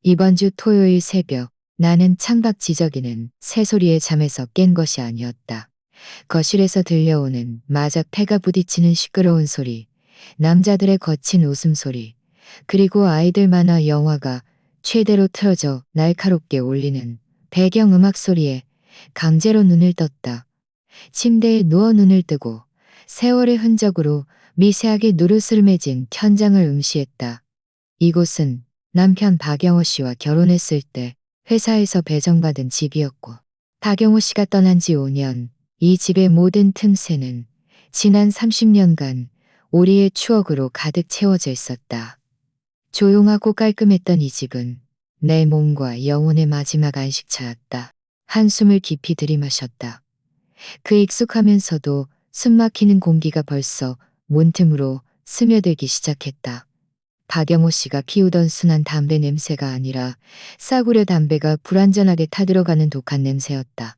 이번 주 토요일 새벽 나는 창밖 지저귀는 새소리에 잠에서 깬 것이 아니었다. 거실에서 들려오는 마작 폐가 부딪히는 시끄러운 소리, 남자들의 거친 웃음소리, 그리고 아이들 만화 영화가 최대로 틀어져 날카롭게 울리는 배경음악 소리에 강제로 눈을 떴다. 침대에 누워 눈을 뜨고 세월의 흔적으로 미세하게 누르스름해진 천장을 응시했다. 이곳은 남편 박영호 씨와 결혼했을 때 회사에서 배정받은 집이었고, 박영호 씨가 떠난 지 5년, 이 집의 모든 틈새는 지난 30년간 우리의 추억으로 가득 채워져 있었다. 조용하고 깔끔했던 이 집은 내 몸과 영혼의 마지막 안식처였다. 한숨을 깊이 들이마셨다. 그 익숙하면서도 숨막히는 공기가 벌써 문틈으로 스며들기 시작했다. 박영호 씨가 피우던 순한 담배 냄새가 아니라 싸구려 담배가 불완전하게 타들어가는 독한 냄새였다.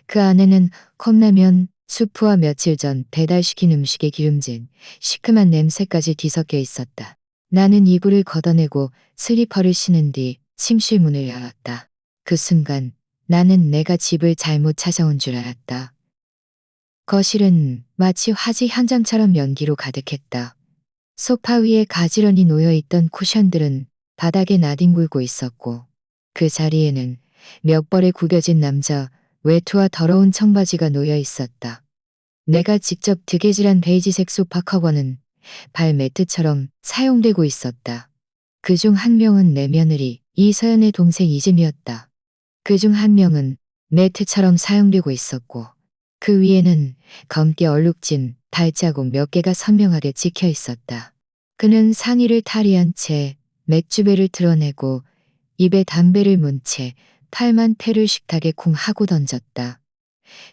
그 안에는 컵라면, 수프와 며칠 전 배달시킨 음식에 기름진 시큼한 냄새까지 뒤섞여 있었다. 나는 이불을 걷어내고 슬리퍼를 신은 뒤 침실 문을 열었다. 그 순간 나는 내가 집을 잘못 찾아온 줄 알았다. 거실은 마치 화재 현장처럼 연기로 가득했다. 소파 위에 가지런히 놓여있던 쿠션들은 바닥에 나뒹굴고 있었고, 그 자리에는 몇 벌에 구겨진 남자 외투와 더러운 청바지가 놓여 있었다. 내가 직접 드개질한 베이지색 소파 커버는 발 매트처럼 사용되고 있었다. 그중 한 명은 내 며느리 이서연의 동생 이진이었다. 그중 한 명은 매트처럼 사용되고 있었고, 그 위에는 검게 얼룩진 발자국 몇 개가 선명하게 찍혀 있었다. 그는 상의를 탈의한 채 맥주배를 드러내고 입에 담배를 문 채 팔만 패를 식탁에 쿵 하고 던졌다.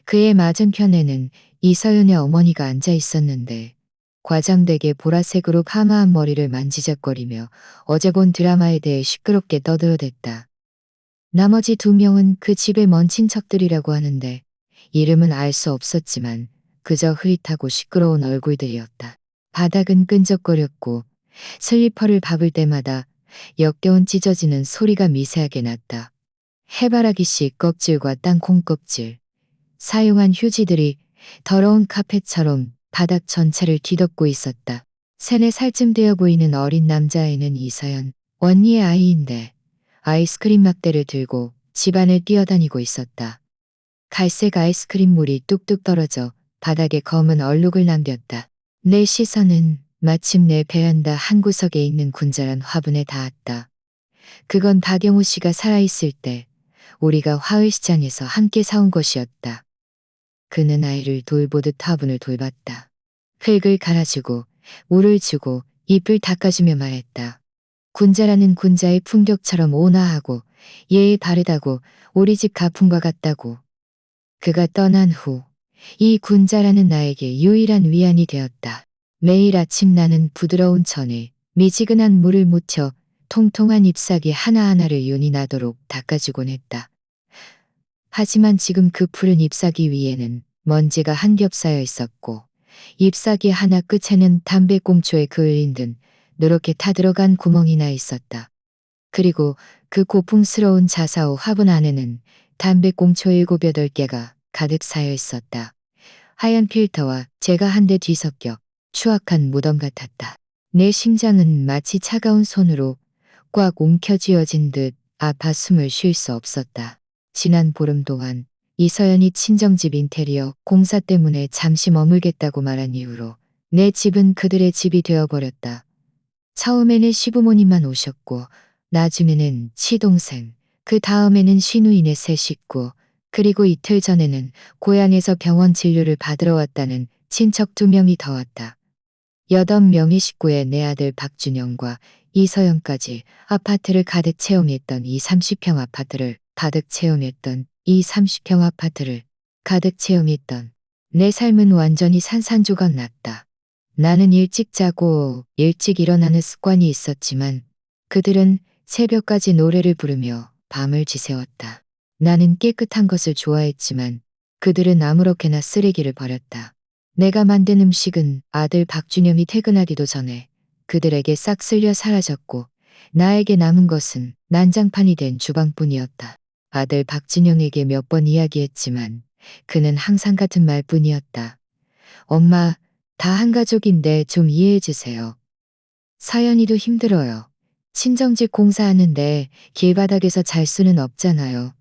그의 맞은편에는 이서연의 어머니가 앉아 있었는데, 과장되게 보라색으로 파마한 머리를 만지작거리며 어제 본 드라마에 대해 시끄럽게 떠들어댔다. 나머지 두 명은 그 집의 먼 친척들이라고 하는데, 이름은 알 수 없었지만 그저 흐릿하고 시끄러운 얼굴들이었다. 바닥은 끈적거렸고 슬리퍼를 밟을 때마다 역겨운 찢어지는 소리가 미세하게 났다. 해바라기씨 껍질과 땅콩 껍질, 사용한 휴지들이 더러운 카펫처럼 바닥 전체를 뒤덮고 있었다. 3-4살쯤 되어 보이는 어린 남자애는 이서연, 언니의 아이인데 아이스크림 막대를 들고 집안을 뛰어다니고 있었다. 갈색 아이스크림 물이 뚝뚝 떨어져 바닥에 검은 얼룩을 남겼다. 내 시선은 마침내 베란다 한 구석에 있는 군자란 화분에 닿았다. 그건 박영호 씨가 살아있을 때 우리가 화훼시장에서 함께 사온 것이었다. 그는 아이를 돌보듯 화분을 돌봤다. 흙을 갈아주고 물을 주고 잎을 닦아주며 말했다. 군자라는 군자의 품격처럼 온화하고 예의 바르다고 우리 집 가풍과 같다고. 그가 떠난 후 이 군자라는 나에게 유일한 위안이 되었다. 매일 아침 나는 부드러운 천에 미지근한 물을 묻혀 통통한 잎사귀 하나하나를 윤이 나도록 닦아주곤 했다. 하지만 지금 그 푸른 잎사귀 위에는 먼지가 한 겹 쌓여 있었고, 잎사귀 하나 끝에는 담배꽁초에 그을린 듯 누렇게 타들어간 구멍이 나 있었다. 그리고 그 고풍스러운 자사오 화분 안에는 담배꽁초 7-8개가 가득 쌓여 있었다. 하얀 필터와 재가 한데 뒤섞여 추악한 무덤 같았다. 내 심장은 마치 차가운 손으로 꽉 움켜쥐어진 듯 아파 숨을 쉴 수 없었다. 지난 보름 동안 이서연이 친정집 인테리어 공사 때문에 잠시 머물겠다고 말한 이후로 내 집은 그들의 집이 되어버렸다. 처음에는 시부모님만 오셨고, 나중에는 시동생, 그 다음에는 시누이네 세 식구, 그리고 이틀 전에는 고향에서 병원 진료를 받으러 왔다는 친척 2명이 더 왔다. 8명의 식구에 내 아들 박준영과 이서연까지 아파트를 가득 채움했던 이 30평 아파트를 가득 채움했던 이 30평 아파트를 가득 채움했던 내 삶은 완전히 산산조각 났다. 나는 일찍 자고 일찍 일어나는 습관이 있었지만 그들은 새벽까지 노래를 부르며 밤을 지새웠다. 나는 깨끗한 것을 좋아했지만 그들은 아무렇게나 쓰레기를 버렸다. 내가 만든 음식은 아들 박준영이 퇴근하기도 전에 그들에게 싹 쓸려 사라졌고, 나에게 남은 것은 난장판이 된 주방뿐이었다. 아들 박진영에게 몇 번 이야기했지만 그는 항상 같은 말뿐이었다. 엄마, 다 한 가족인데 좀 이해해 주세요. 서연이도 힘들어요. 친정집 공사하는데 길바닥에서 잘 수는 없잖아요.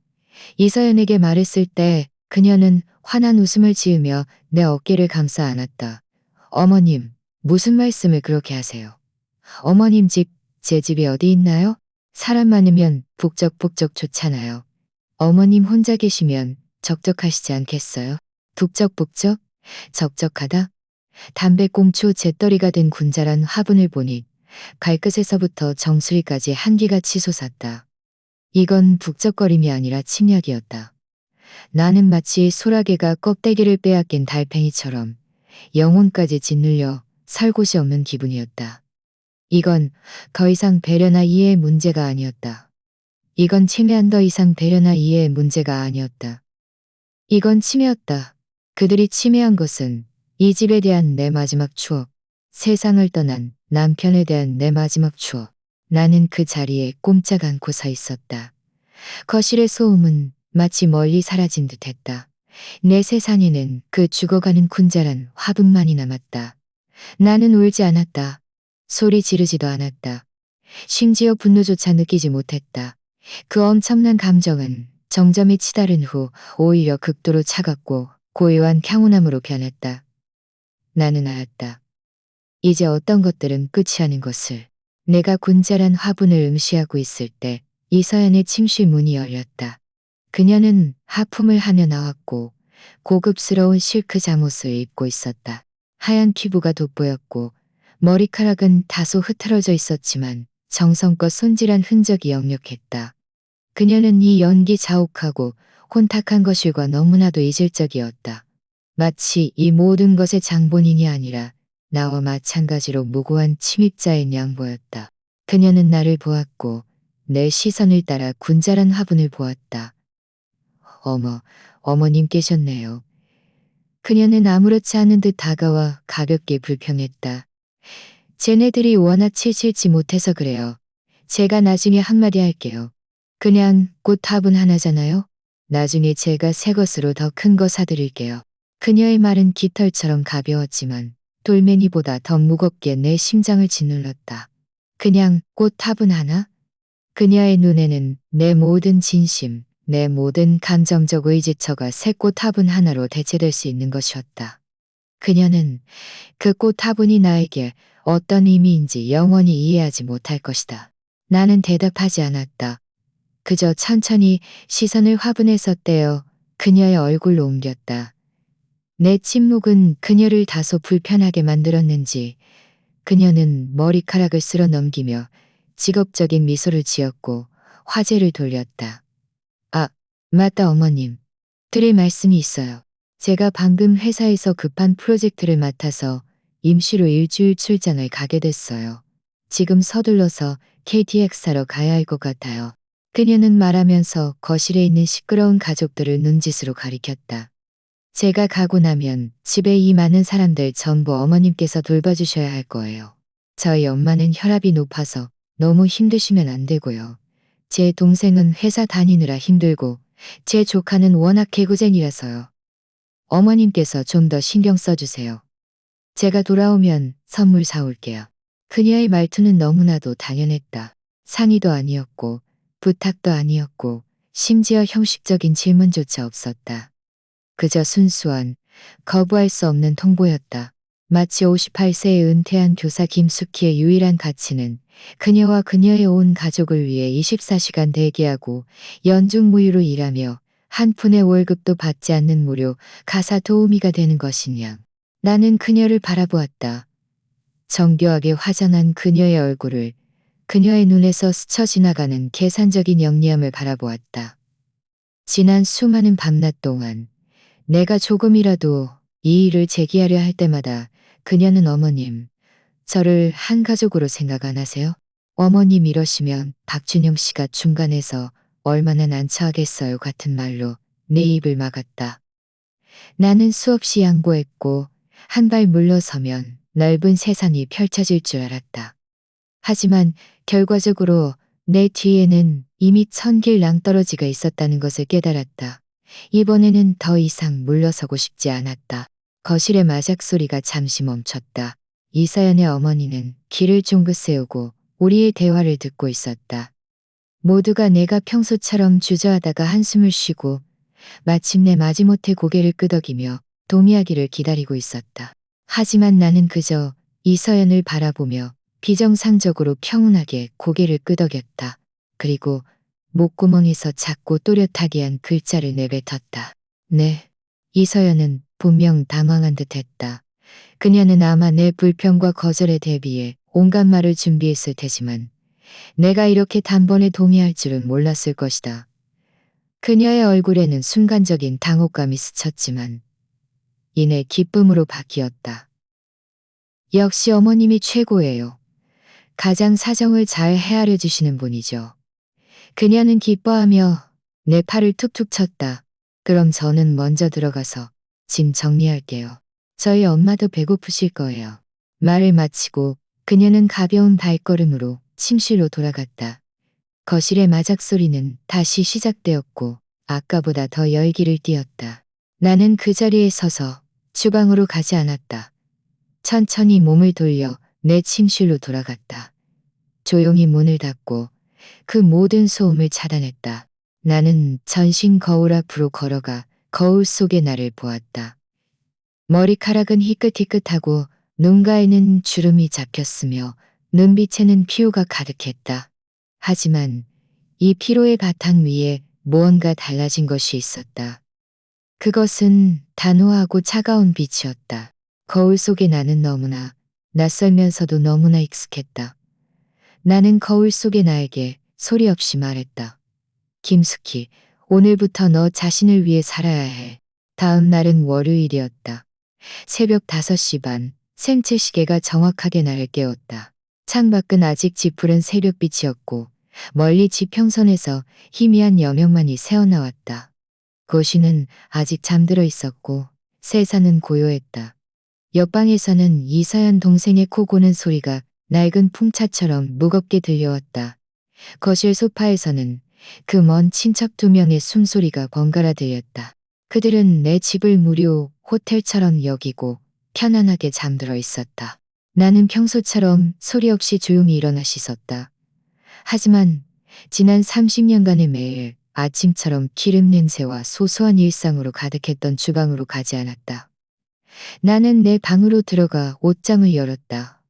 이서연에게 말했을 때 그녀는 환한 웃음을 지으며 내 어깨를 감싸 안았다. 어머님, 무슨 말씀을 그렇게 하세요? 어머님 집, 제 집이 어디 있나요? 사람 많으면 북적북적 좋잖아요. 어머님 혼자 계시면 적적하시지 않겠어요? 북적북적? 적적하다? 담배꽁초 재떨이가 된 군자란 화분을 보니 발끝에서부터 정수리까지 한기가 치솟았다. 이건 북적거림이 아니라 침략이었다. 나는 마치 소라게가 껍데기를 빼앗긴 달팽이처럼 영혼까지 짓눌려 살 곳이 없는 기분이었다. 이건 더 이상 배려나 이해의 문제가 아니었다. 이건 침해한 더 이상 배려나 이해의 문제가 아니었다. 이건 침해였다. 그들이 침해한 것은 이 집에 대한 내 마지막 추억, 세상을 떠난 남편에 대한 내 마지막 추억. 나는 그 자리에 꼼짝 않고 서 있었다. 거실의 소음은 마치 멀리 사라진 듯했다. 내 세상에는 그 죽어가는 군자란 화분만이 남았다. 나는 울지 않았다. 소리 지르지도 않았다. 심지어 분노조차 느끼지 못했다. 그 엄청난 감정은 정점이 치달은 후 오히려 극도로 차갑고 고요한 평온함으로 변했다. 나는 알았다. 이제 어떤 것들은 끝이 아닌 것을. 내가 군자란 화분을 응시하고 있을 때 이서연의 침실 문이 열렸다. 그녀는 하품을 하며 나왔고 고급스러운 실크 잠옷을 입고 있었다. 하얀 피부가 돋보였고 머리카락은 다소 흐트러져 있었지만 정성껏 손질한 흔적이 역력했다. 그녀는 이 연기 자욱하고 혼탁한 거실과 너무나도 이질적이었다. 마치 이 모든 것의 장본인이 아니라 나와 마찬가지로 무고한 침입자인 양보였다. 그녀는 나를 보았고 내 시선을 따라 군자란 화분을 보았다. 어머, 어머님 계셨네요. 그녀는 아무렇지 않은 듯 다가와 가볍게 불평했다. 쟤네들이 워낙 칠칠지 못해서 그래요. 제가 나중에 한마디 할게요. 그냥 꽃 화분 하나잖아요. 나중에 제가 새 것으로 더 큰 거 사드릴게요. 그녀의 말은 깃털처럼 가벼웠지만 돌멩이보다 더 무겁게 내 심장을 짓눌렀다. 그냥 꽃 화분 하나? 그녀의 눈에는 내 모든 진심, 내 모든 감정적 의지처가 새 꽃 화분 하나로 대체될 수 있는 것이었다. 그녀는 그 꽃 화분이 나에게 어떤 의미인지 영원히 이해하지 못할 것이다. 나는 대답하지 않았다. 그저 천천히 시선을 화분에서 떼어 그녀의 얼굴로 옮겼다. 내 침묵은 그녀를 다소 불편하게 만들었는지 그녀는 머리카락을 쓸어 넘기며 직업적인 미소를 지었고 화제를 돌렸다. 아, 맞다 어머님. 드릴 말씀이 있어요. 제가 방금 회사에서 급한 프로젝트를 맡아서 임시로 일주일 출장을 가게 됐어요. 지금 서둘러서 KTX 사러 가야 할 것 같아요. 그녀는 말하면서 거실에 있는 시끄러운 가족들을 눈짓으로 가리켰다. 제가 가고 나면 집에 이 많은 사람들 전부 어머님께서 돌봐주셔야 할 거예요. 저희 엄마는 혈압이 높아서 너무 힘드시면 안 되고요. 제 동생은 회사 다니느라 힘들고 제 조카는 워낙 개구쟁이라서요. 어머님께서 좀 더 신경 써주세요. 제가 돌아오면 선물 사올게요. 그녀의 말투는 너무나도 당연했다. 상의도 아니었고 부탁도 아니었고 심지어 형식적인 질문조차 없었다. 그저 순수한 거부할 수 없는 통보였다. 마치 58세에 은퇴한 교사 김숙희의 유일한 가치는 그녀와 그녀의 온 가족을 위해 24시간 대기하고 연중무휴로 일하며 한 푼의 월급도 받지 않는 무료 가사 도우미가 되는 것이냐. 나는 그녀를 바라보았다. 정교하게 화장한 그녀의 얼굴을, 그녀의 눈에서 스쳐 지나가는 계산적인 영리함을 바라보았다. 지난 수많은 밤낮 동안 내가 조금이라도 이 일을 제기하려 할 때마다 그녀는 어머님, 저를 한 가족으로 생각 안 하세요? 어머님 이러시면 박준영 씨가 중간에서 얼마나 난처하겠어요 같은 말로 내 입을 막았다. 나는 수없이 양보했고 한 발 물러서면 넓은 세상이 펼쳐질 줄 알았다. 하지만 결과적으로 내 뒤에는 이미 1000길 낭떠러지가 있었다는 것을 깨달았다. 이번에는 더 이상 물러서고 싶지 않았다. 거실의 마작 소리가 잠시 멈췄다. 이서연의 어머니는 귀를 쫑긋 세우고 우리의 대화를 듣고 있었다. 모두가 내가 평소처럼 주저하다가 한숨을 쉬고 마침내 마지못해 고개를 끄덕이며 동의하기를 기다리고 있었다. 하지만 나는 그저 이서연을 바라보며 비정상적으로 평온하게 고개를 끄덕였다. 그리고 목구멍에서 작고 또렷하게 한 글자를 내뱉었다. 네. 이서연은 분명 당황한 듯했다. 그녀는 아마 내 불평과 거절에 대비해 온갖 말을 준비했을 테지만 내가 이렇게 단번에 동의할 줄은 몰랐을 것이다. 그녀의 얼굴에는 순간적인 당혹감이 스쳤지만 이내 기쁨으로 바뀌었다. 역시 어머님이 최고예요. 가장 사정을 잘 헤아려 주시는 분이죠. 그녀는 기뻐하며 내 팔을 툭툭 쳤다. 그럼 저는 먼저 들어가서 짐 정리할게요. 저희 엄마도 배고프실 거예요. 말을 마치고 그녀는 가벼운 발걸음으로 침실로 돌아갔다. 거실의 마작 소리는 다시 시작되었고 아까보다 더 열기를 띠었다. 나는 그 자리에 서서 주방으로 가지 않았다. 천천히 몸을 돌려 내 침실로 돌아갔다. 조용히 문을 닫고 그 모든 소음을 차단했다. 나는 전신 거울 앞으로 걸어가 거울 속의 나를 보았다. 머리카락은 희끗희끗하고 눈가에는 주름이 잡혔으며 눈빛에는 피로가 가득했다. 하지만 이 피로의 바탕 위에 무언가 달라진 것이 있었다. 그것은 단호하고 차가운 빛이었다. 거울 속의 나는 너무나 낯설면서도 너무나 익숙했다. 나는 거울 속의 나에게 소리 없이 말했다. 김숙희, 오늘부터 너 자신을 위해 살아야 해. 다음 날은 월요일이었다. 새벽 5시 반, 생체 시계가 정확하게 나를 깨웠다. 창밖은 아직 짙푸른 새벽빛이었고 멀리 지평선에서 희미한 여명만이 새어나왔다. 고시는 아직 잠들어 있었고 세상은 고요했다. 옆방에서는 이서연 동생의 코 고는 소리가 낡은 풍차처럼 무겁게 들려왔다. 거실 소파에서는 그 먼 친척 2명의 숨소리가 번갈아 들렸다. 그들은 내 집을 무료 호텔처럼 여기고 편안하게 잠들어 있었다. 나는 평소처럼 소리 없이 조용히 일어나 씻었다. 하지만 지난 30년간의 매일 아침처럼 기름 냄새와 소소한 일상으로 가득했던 주방으로 가지 않았다. 나는 내 방으로 들어가 옷장을 열었다.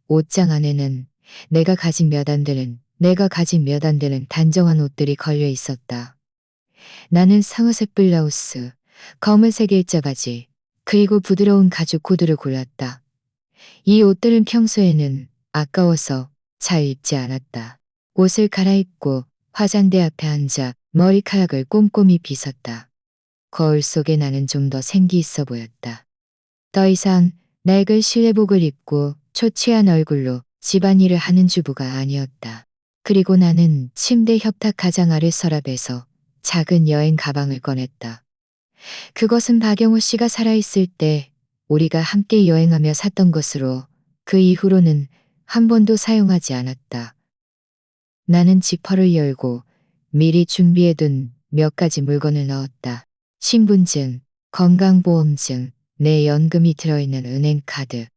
옷장 안에는 내가 가진 몇 안 되는 단정한 옷들이 걸려 있었다. 나는 상어색 블라우스, 검은색 일자바지, 그리고 부드러운 가죽 구두를 골랐다. 이 옷들은 평소에는 아까워서 잘 입지 않았다. 옷을 갈아입고 화장대 앞에 앉아 머리카락을 꼼꼼히 빗었다. 거울 속에 나는 좀 더 생기 있어 보였다. 더 이상 낡은 실내복을 입고 초췌한 얼굴로 집안일을 하는 주부가 아니었다. 그리고 나는 침대 협탁 가장 아래 서랍에서 작은 여행 가방을 꺼냈다. 그것은 박영호 씨가 살아있을 때 우리가 함께 여행하며 샀던 것으로 그 이후로는 한 번도 사용하지 않았다. 나는 지퍼를 열고 미리 준비해둔 몇 가지 물건을 넣었다. 신분증, 건강보험증, 내 연금이 들어있는 은행카드,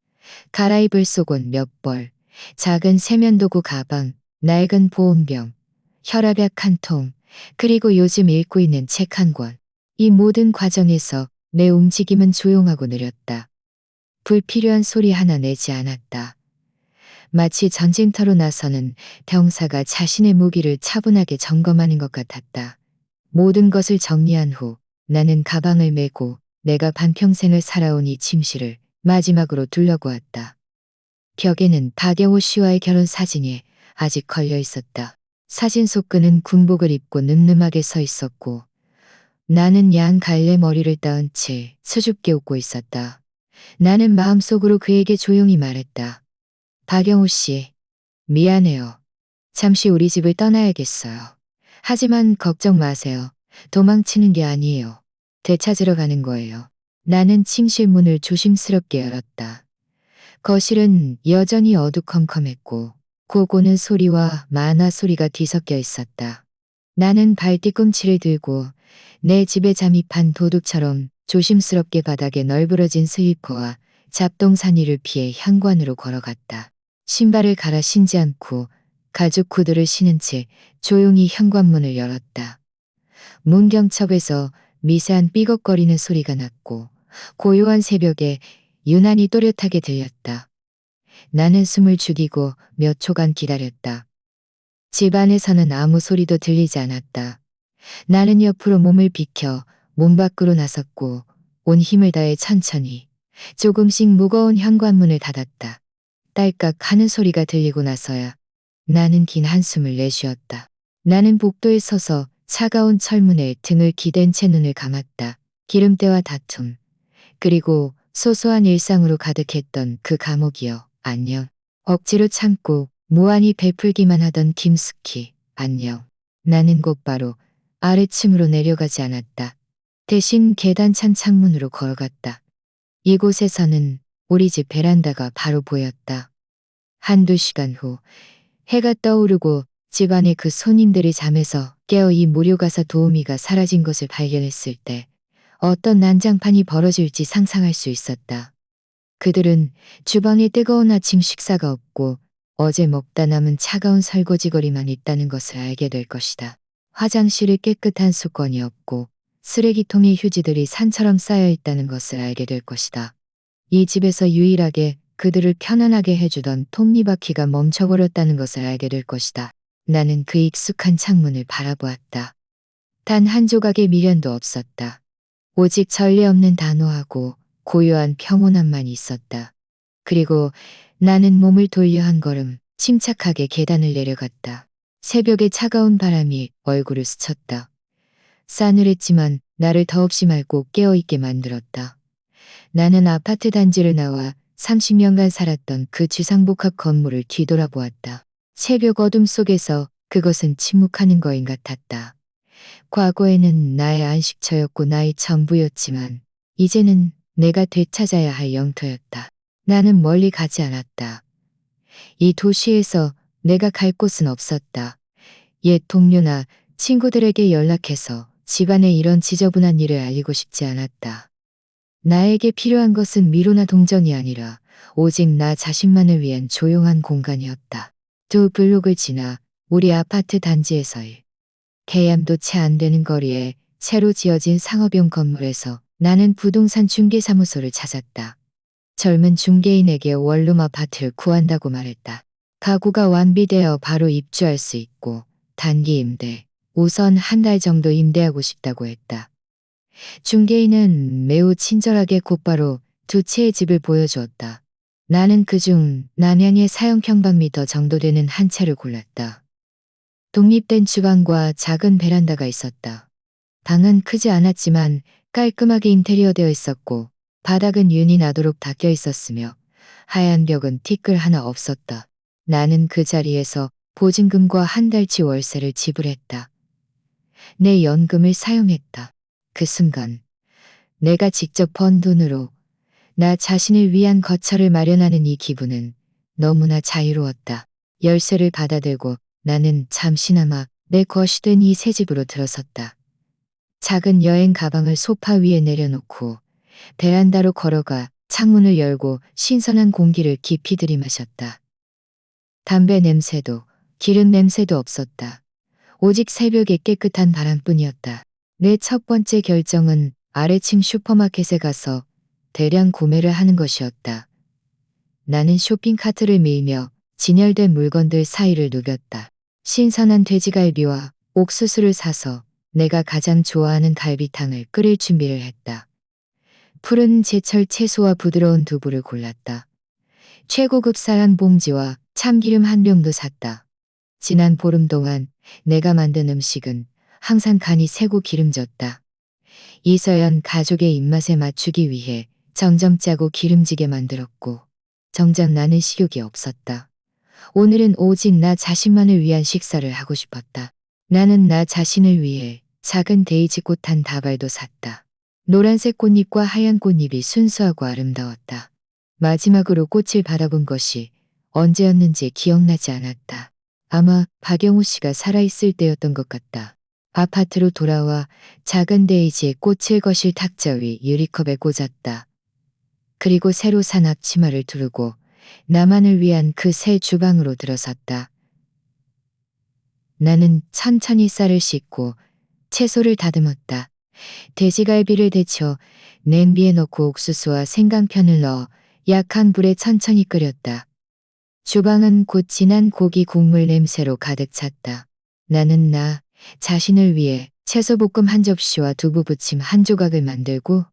갈아입을 속옷 몇 벌, 작은 세면도구 가방, 낡은 보온병, 혈압약 한 통, 그리고 요즘 읽고 있는 책 한 권. 이 모든 과정에서 내 움직임은 조용하고 느렸다. 불필요한 소리 하나 내지 않았다. 마치 전쟁터로 나서는 병사가 자신의 무기를 차분하게 점검하는 것 같았다. 모든 것을 정리한 후 나는 가방을 메고 내가 반평생을 살아온 이 침실을 마지막으로 둘러보았다. 벽에는 박영호 씨와의 결혼 사진이 아직 걸려 있었다. 사진 속 그는 군복을 입고 늠름하게 서 있었고 나는 양 갈래 머리를 따은 채 수줍게 웃고 있었다. 나는 마음속으로 그에게 조용히 말했다. 박영호 씨, 미안해요. 잠시 우리 집을 떠나야겠어요. 하지만 걱정 마세요. 도망치는 게 아니에요. 되찾으러 가는 거예요. 나는 침실 문을 조심스럽게 열었다. 거실은 여전히 어두컴컴했고 고고는 소리와 만화 소리가 뒤섞여 있었다. 나는 발뒤꿈치를 들고 내 집에 잠입한 도둑처럼 조심스럽게 바닥에 널브러진 슬리퍼와 잡동산 위를 피해 현관으로 걸어갔다. 신발을 갈아 신지 않고 가죽 구두를 신은 채 조용히 현관문을 열었다. 문경첩에서 미세한 삐걱거리는 소리가 났고 고요한 새벽에 유난히 또렷하게 들렸다. 나는 숨을 죽이고 몇 초간 기다렸다. 집 안에서는 아무 소리도 들리지 않았다. 나는 옆으로 몸을 비켜 문 밖으로 나섰고 온 힘을 다해 천천히 조금씩 무거운 현관문을 닫았다. 딸깍 하는 소리가 들리고 나서야 나는 긴 한숨을 내쉬었다. 나는 복도에 서서 차가운 철문에 등을 기댄 채 눈을 감았다. 기름때와 다툼, 그리고 소소한 일상으로 가득했던 그 감옥이여, 안녕. 억지로 참고 무한히 베풀기만 하던 김숙희, 안녕. 나는 곧바로 아래층으로 내려가지 않았다. 대신 계단 찬 창문으로 걸어갔다. 이곳에서는 우리 집 베란다가 바로 보였다. 한두 시간 후 해가 떠오르고 집안의 그 손님들이 잠에서 깨어 이 무료가사 도우미가 사라진 것을 발견했을 때 어떤 난장판이 벌어질지 상상할 수 있었다. 그들은 주방에 뜨거운 아침 식사가 없고 어제 먹다 남은 차가운 설거지거리만 있다는 것을 알게 될 것이다. 화장실에 깨끗한 수건이 없고 쓰레기통에 휴지들이 산처럼 쌓여 있다는 것을 알게 될 것이다. 이 집에서 유일하게 그들을 편안하게 해주던 톱니바퀴가 멈춰버렸다는 것을 알게 될 것이다. 나는 그 익숙한 창문을 바라보았다. 단 한 조각의 미련도 없었다. 오직 전례 없는 단호하고 고요한 평온함만 있었다. 그리고 나는 몸을 돌려 한 걸음 침착하게 계단을 내려갔다. 새벽의 차가운 바람이 얼굴을 스쳤다. 싸늘했지만 나를 더없이 맑고 깨어있게 만들었다. 나는 아파트 단지를 나와 30년간 살았던 그 주상복합 건물을 뒤돌아보았다. 새벽 어둠 속에서 그것은 침묵하는 거인 같았다. 과거에는 나의 안식처였고 나의 전부였지만 이제는 내가 되찾아야 할 영토였다. 나는 멀리 가지 않았다. 이 도시에서 내가 갈 곳은 없었다. 옛 동료나 친구들에게 연락해서 집안의 이런 지저분한 일을 알리고 싶지 않았다. 나에게 필요한 것은 미로나 동정이 아니라 오직 나 자신만을 위한 조용한 공간이었다. 두 블록을 지나 우리 아파트 단지에서의 개암도 채 안 되는 거리에 새로 지어진 상업용 건물에서 나는 부동산 중개사무소를 찾았다. 젊은 중개인에게 원룸 아파트를 구한다고 말했다. 가구가 완비되어 바로 입주할 수 있고 단기 임대, 우선 한 달 정도 임대하고 싶다고 했다. 중개인은 매우 친절하게 곧바로 두 채의 집을 보여주었다. 나는 그중 남양의 사용 평방미터 정도 되는 한 채를 골랐다. 독립된 주방과 작은 베란다가 있었다. 방은 크지 않았지만 깔끔하게 인테리어되어 있었고 바닥은 윤이 나도록 닦여 있었으며 하얀 벽은 티끌 하나 없었다. 나는 그 자리에서 보증금과 한 달치 월세를 지불했다. 내 연금을 사용했다. 그 순간 내가 직접 번 돈으로 나 자신을 위한 거처를 마련하는 이 기분은 너무나 자유로웠다. 열쇠를 받아들고 나는 잠시나마 내 것이 된 이 새 집으로 들어섰다. 작은 여행 가방을 소파 위에 내려놓고 베란다로 걸어가 창문을 열고 신선한 공기를 깊이 들이마셨다. 담배 냄새도 기름 냄새도 없었다. 오직 새벽의 깨끗한 바람뿐이었다. 내 첫 번째 결정은 아래층 슈퍼마켓에 가서 대량 구매를 하는 것이었다. 나는 쇼핑카트를 밀며 진열된 물건들 사이를 누볐다. 신선한 돼지갈비와 옥수수를 사서 내가 가장 좋아하는 갈비탕을 끓일 준비를 했다. 푸른 제철 채소와 부드러운 두부를 골랐다. 최고급 쌀 한 봉지와 참기름 한 병도 샀다. 지난 보름 동안 내가 만든 음식은 항상 간이 세고 기름졌다. 이서연 가족의 입맛에 맞추기 위해 점점 짜고 기름지게 만들었고 정작 나는 식욕이 없었다. 오늘은 오직 나 자신만을 위한 식사를 하고 싶었다. 나는 나 자신을 위해 작은 데이지 꽃 한 다발도 샀다. 노란색 꽃잎과 하얀 꽃잎이 순수하고 아름다웠다. 마지막으로 꽃을 바라본 것이 언제였는지 기억나지 않았다. 아마 박영우 씨가 살아있을 때였던 것 같다. 아파트로 돌아와 작은 데이지에 꽃을 거실 탁자 위 유리컵에 꽂았다. 그리고 새로 산 앞치마를 두르고 나만을 위한 그 새 주방으로 들어섰다. 나는 천천히 쌀을 씻고 채소를 다듬었다. 돼지갈비를 데쳐 냄비에 넣고 옥수수와 생강편을 넣어 약한 불에 천천히 끓였다. 주방은 곧 진한 고기 국물 냄새로 가득 찼다. 나는 나 자신을 위해 채소볶음 한 접시와 두부부침 한 조각을 만들고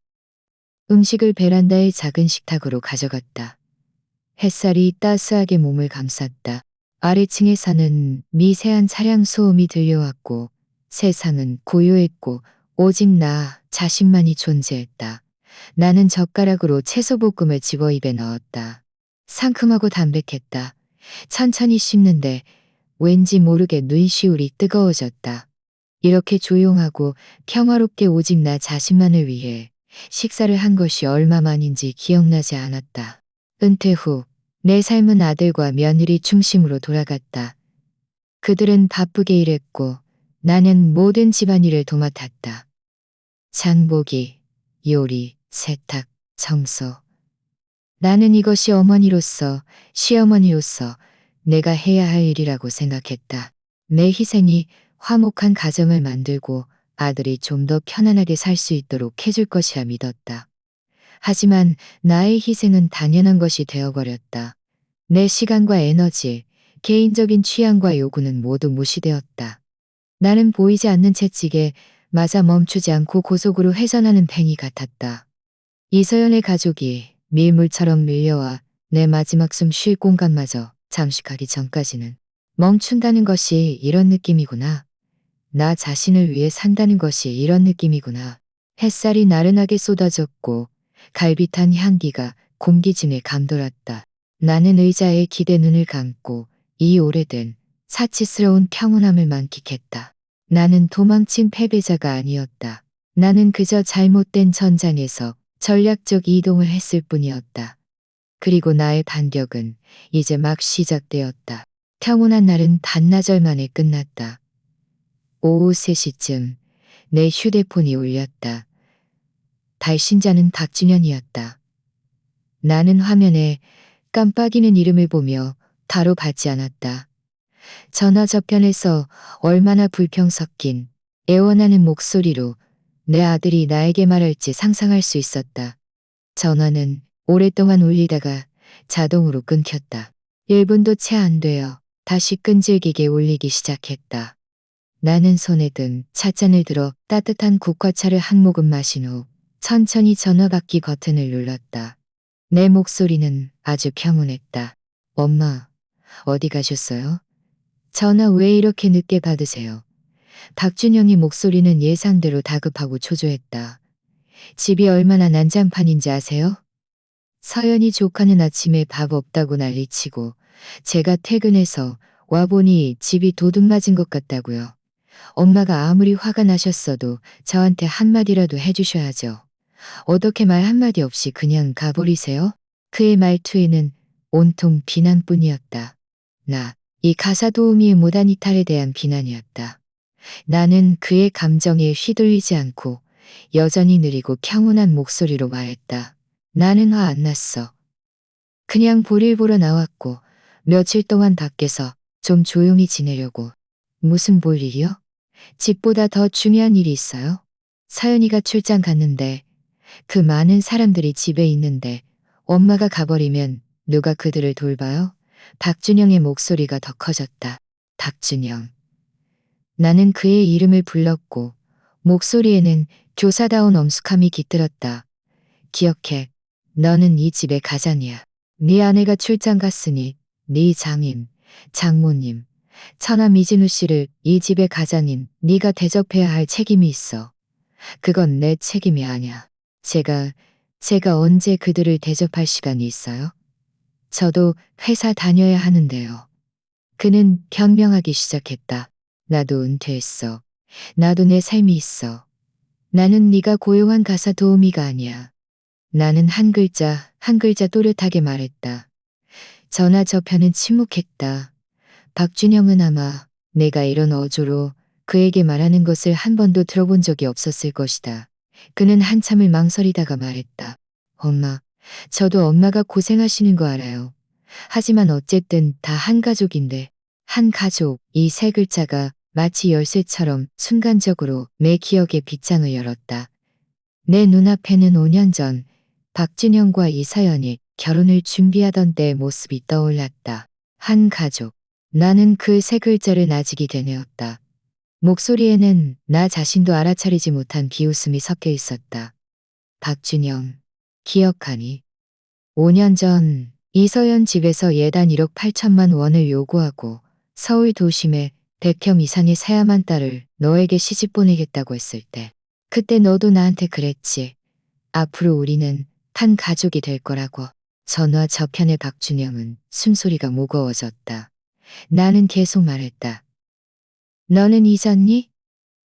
음식을 베란다의 작은 식탁으로 가져갔다. 햇살이 따스하게 몸을 감쌌다. 아래층에 사는 미세한 차량 소음이 들려왔고 세상은 고요했고 오직 나 자신만이 존재했다. 나는 젓가락으로 채소볶음을 집어 입에 넣었다. 상큼하고 담백했다. 천천히 씹는데 왠지 모르게 눈시울이 뜨거워졌다. 이렇게 조용하고 평화롭게 오직 나 자신만을 위해 식사를 한 것이 얼마만인지 기억나지 않았다. 은퇴 후 내 삶은 아들과 며느리 중심으로 돌아갔다. 그들은 바쁘게 일했고 나는 모든 집안일을 도맡았다. 장보기, 요리, 세탁, 청소. 나는 이것이 어머니로서, 시어머니로서 내가 해야 할 일이라고 생각했다. 내 희생이 화목한 가정을 만들고 아들이 좀 더 편안하게 살 수 있도록 해줄 것이라 믿었다. 하지만 나의 희생은 당연한 것이 되어버렸다. 내 시간과 에너지, 개인적인 취향과 요구는 모두 무시되었다. 나는 보이지 않는 채찍에 맞아 멈추지 않고 고속으로 회전하는 팽이 같았다. 이서연의 가족이 밀물처럼 밀려와 내 마지막 숨 쉴 공간마저 잠식하기 전까지는 멈춘다는 것이 이런 느낌이구나. 나 자신을 위해 산다는 것이 이런 느낌이구나. 햇살이 나른하게 쏟아졌고 갈비탄 향기가 공기진에 감돌았다. 나는 의자에 기대 눈을 감고 이 오래된 사치스러운 평온함을 만끽했다. 나는 도망친 패배자가 아니었다. 나는 그저 잘못된 전장에서 전략적 이동을 했을 뿐이었다. 그리고 나의 반격은 이제 막 시작되었다. 평온한 날은 반나절 만에 끝났다. 오후 3시쯤 내 휴대폰이 울렸다. 발신자는 박준현이었다. 나는 화면에 깜빡이는 이름을 보며 바로 받지 않았다. 전화 저편에서 얼마나 불평 섞인 애원하는 목소리로 내 아들이 나에게 말할지 상상할 수 있었다. 전화는 오랫동안 울리다가 자동으로 끊겼다. 1분도 채 안 되어 다시 끈질기게 울리기 시작했다. 나는 손에 든 찻잔을 들어 따뜻한 국화차를 한 모금 마신 후 천천히 전화받기 버튼을 눌렀다. 내 목소리는 아주 평온했다. 엄마, 어디 가셨어요? 전화 왜 이렇게 늦게 받으세요? 박준영의 목소리는 예상대로 다급하고 초조했다. 집이 얼마나 난장판인지 아세요? 서연이 조카는 아침에 밥 없다고 난리치고 제가 퇴근해서 와보니 집이 도둑맞은 것 같다고요. 엄마가 아무리 화가 나셨어도 저한테 한마디라도 해주셔야죠. 어떻게 말 한마디 없이 그냥 가버리세요? 그의 말투에는 온통 비난뿐이었다. 이 가사 도우미의 무단 이탈에 대한 비난이었다. 나는 그의 감정에 휘둘리지 않고 여전히 느리고 평온한 목소리로 말했다. 나는 화 안 났어. 그냥 볼일 보러 나왔고 며칠 동안 밖에서 좀 조용히 지내려고. 무슨 볼일이요? 집보다 더 중요한 일이 있어요? 사연이가 출장 갔는데 그 많은 사람들이 집에 있는데 엄마가 가버리면 누가 그들을 돌봐요? 박준영의 목소리가 더 커졌다. 박준영. 나는 그의 이름을 불렀고 목소리에는 교사다운 엄숙함이 깃들었다. 기억해. 너는 이 집의 가장이야. 네 아내가 출장 갔으니 네 장인, 장모님, 처남 이진우 씨를 이 집의 가장인 네가 대접해야 할 책임이 있어. 그건 내 책임이 아니야. 제가 언제 그들을 대접할 시간이 있어요? 저도 회사 다녀야 하는데요. 그는 변명하기 시작했다. 나도 은퇴했어. 나도 내 삶이 있어. 나는 네가 고용한 가사 도우미가 아니야. 나는 한 글자 한 글자 또렷하게 말했다. 전화 저편은 침묵했다. 박준영은 아마 내가 이런 어조로 그에게 말하는 것을 한 번도 들어본 적이 없었을 것이다. 그는 한참을 망설이다가 말했다. 엄마, 저도 엄마가 고생하시는 거 알아요. 하지만 어쨌든 다 한 가족인데, 한 가족, 이 세 글자가 마치 열쇠처럼 순간적으로 내 기억의 빗장을 열었다. 내 눈앞에는 5년 전 박준영과 이서연이 결혼을 준비하던 때의 모습이 떠올랐다. 한 가족. 나는 그 세 글자를 나직이 되뇌었다. 목소리에는 나 자신도 알아차리지 못한 비웃음이 섞여 있었다. 박준영, 기억하니? 5년 전 이서연 집에서 예단 1억 8천만 원을 요구하고 서울 도심에 100혐 이상의 새야만 딸을 너에게 시집 보내겠다고 했을 때. 그때 너도 나한테 그랬지. 앞으로 우리는 한 가족이 될 거라고. 전화 저편의 박준영은 숨소리가 무거워졌다. 나는 계속 말했다. 너는 잊었니?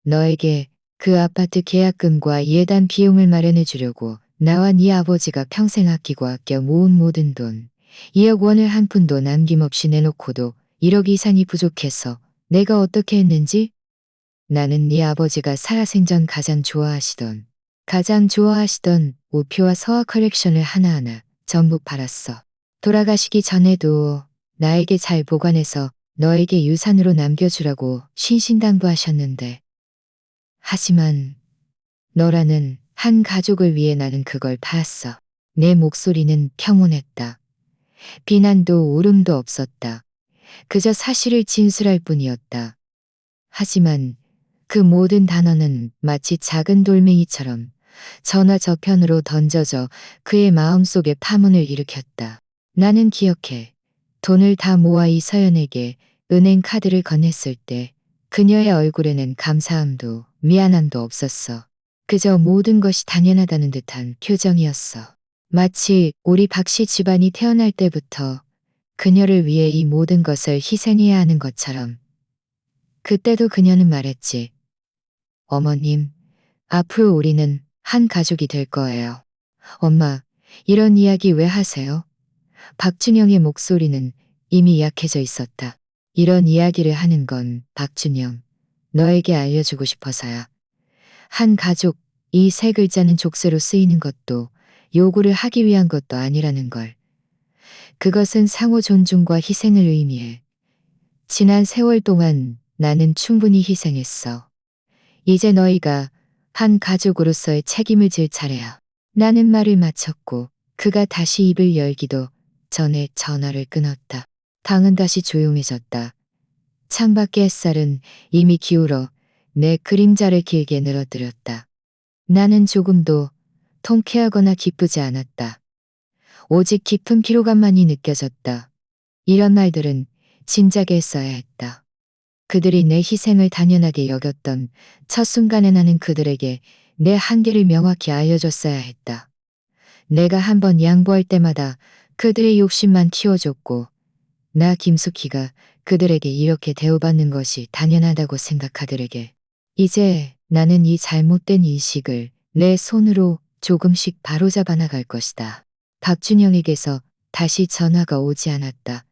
너에게 그 아파트 계약금과 예단 비용을 마련해 주려고 나와 네 아버지가 평생 아끼고 아껴 모은 모든 돈 2억 원을 한 푼도 남김없이 내놓고도 1억 이상이 부족해서 내가 어떻게 했는지? 나는 네 아버지가 살아생전 가장 좋아하시던 우표와 서화 컬렉션을 하나하나 전부 팔았어. 돌아가시기 전에도 나에게 잘 보관해서 너에게 유산으로 남겨주라고 신신당부하셨는데. 하지만 너라는 한 가족을 위해 나는 그걸 팔았어. 내 목소리는 평온했다. 비난도 울음도 없었다. 그저 사실을 진술할 뿐이었다. 하지만 그 모든 단어는 마치 작은 돌멩이처럼 전화 저편으로 던져져 그의 마음속에 파문을 일으켰다. 나는 기억해. 돈을 다 모아 이서연에게 은행 카드를 건넸을 때 그녀의 얼굴에는 감사함도 미안함도 없었어. 그저 모든 것이 당연하다는 듯한 표정이었어. 마치 우리 박씨 집안이 태어날 때부터 그녀를 위해 이 모든 것을 희생해야 하는 것처럼. 그때도 그녀는 말했지. 어머님, 앞으로 우리는 한 가족이 될 거예요. 엄마, 이런 이야기 왜 하세요? 박준영의 목소리는 이미 약해져 있었다. 이런 이야기를 하는 건 박준영, 너에게 알려주고 싶어서야. 한 가족, 이 세 글자는 족쇄로 쓰이는 것도 요구를 하기 위한 것도 아니라는 걸. 그것은 상호 존중과 희생을 의미해. 지난 세월 동안 나는 충분히 희생했어. 이제 너희가 한 가족으로서의 책임을 질 차례야. 나는 말을 마쳤고 그가 다시 입을 열기도 전에 전화를 끊었다. 방은 다시 조용해졌다. 창밖의 햇살은 이미 기울어 내 그림자를 길게 늘어뜨렸다. 나는 조금도 통쾌하거나 기쁘지 않았다. 오직 깊은 피로감만이 느껴졌다. 이런 말들은 진작에 써야 했다. 그들이 내 희생을 당연하게 여겼던 첫 순간에 나는 그들에게 내 한계를 명확히 알려줬어야 했다. 내가 한번 양보할 때마다 그들의 욕심만 키워줬고 나 김숙희가 그들에게 이렇게 대우받는 것이 당연하다고 생각하들에게 이제 나는 이 잘못된 인식을 내 손으로 조금씩 바로잡아 나갈 것이다. 박준영에게서 다시 전화가 오지 않았다.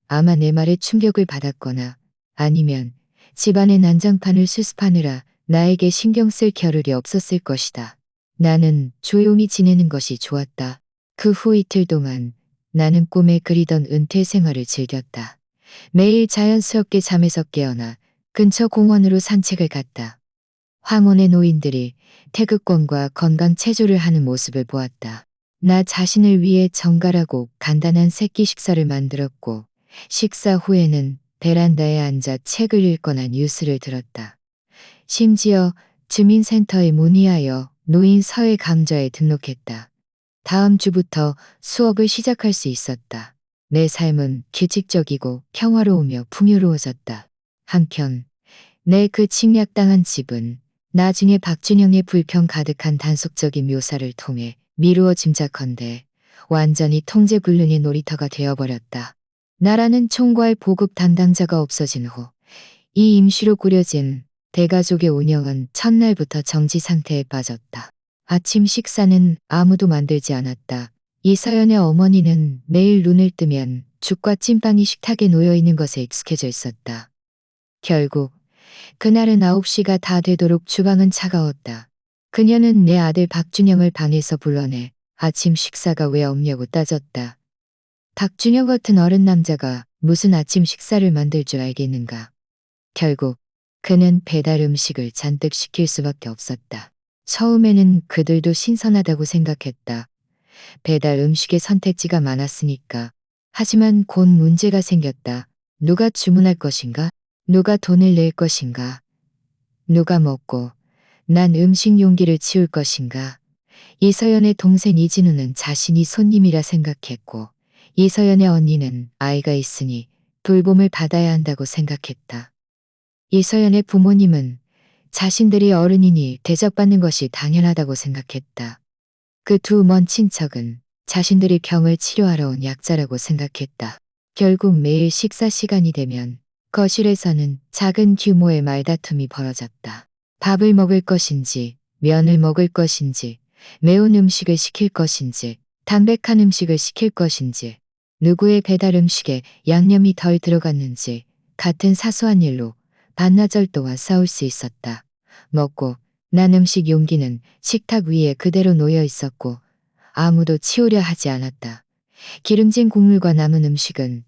아마 내 말에 충격을 받았거나 아니면 집안의 난장판을 수습하느라 나에게 신경 쓸 겨를이 없었을 것이다. 나는 조용히 지내는 것이 좋았다. 그 후 이틀 동안 나는 꿈에 그리던 은퇴 생활을 즐겼다. 매일 자연스럽게 잠에서 깨어나 근처 공원으로 산책을 갔다. 황혼의 노인들이 태극권과 건강 체조를 하는 모습을 보았다. 나 자신을 위해 정갈하고 간단한 새끼 식사를 만들었고 식사 후에는 베란다에 앉아 책을 읽거나 뉴스를 들었다. 심지어 주민센터에 문의하여 노인 사회 강좌에 등록했다. 다음 주부터 수업을 시작할 수 있었다. 내 삶은 규칙적이고 평화로우며 풍요로워졌다. 한편 내 그 침략당한 집은 나중에 박준영의 불평 가득한 단속적인 묘사를 통해 미루어 짐작컨대 완전히 통제불능의 놀이터가 되어버렸다. 나라는 총괄 보급 담당자가 없어진 후 이 임시로 꾸려진 대가족의 운영은 첫날부터 정지 상태에 빠졌다. 아침 식사는 아무도 만들지 않았다. 이서연의 어머니는 매일 눈을 뜨면 죽과 찐빵이 식탁에 놓여 있는 것에 익숙해져 있었다. 결국 그날은 9시가 다 되도록 주방은 차가웠다. 그녀는 내 아들 박준영을 방에서 불러내 아침 식사가 왜 없냐고 따졌다. 박준영 같은 어른 남자가 무슨 아침 식사를 만들 줄 알겠는가. 결국 그는 배달 음식을 잔뜩 시킬 수밖에 없었다. 처음에는 그들도 신선하다고 생각했다. 배달 음식의 선택지가 많았으니까. 하지만 곧 문제가 생겼다. 누가 주문할 것인가? 누가 돈을 낼 것인가? 누가 먹고 난 음식 용기를 치울 것인가? 이서연의 동생 이진우는 자신이 손님이라 생각했고 이서연의 언니는 아이가 있으니 돌봄을 받아야 한다고 생각했다. 이서연의 부모님은 자신들이 어른이니 대접받는 것이 당연하다고 생각했다. 그 두 먼 친척은 자신들이 병을 치료하러 온 약자라고 생각했다. 결국 매일 식사 시간이 되면 거실에서는 작은 규모의 말다툼이 벌어졌다. 밥을 먹을 것인지, 면을 먹을 것인지, 매운 음식을 시킬 것인지, 담백한 음식을 시킬 것인지, 누구의 배달 음식에 양념이 덜 들어갔는지 같은 사소한 일로 반나절 동안 싸울 수 있었다. 먹고 난 음식 용기는 식탁 위에 그대로 놓여 있었고 아무도 치우려 하지 않았다. 기름진 국물과 남은 음식은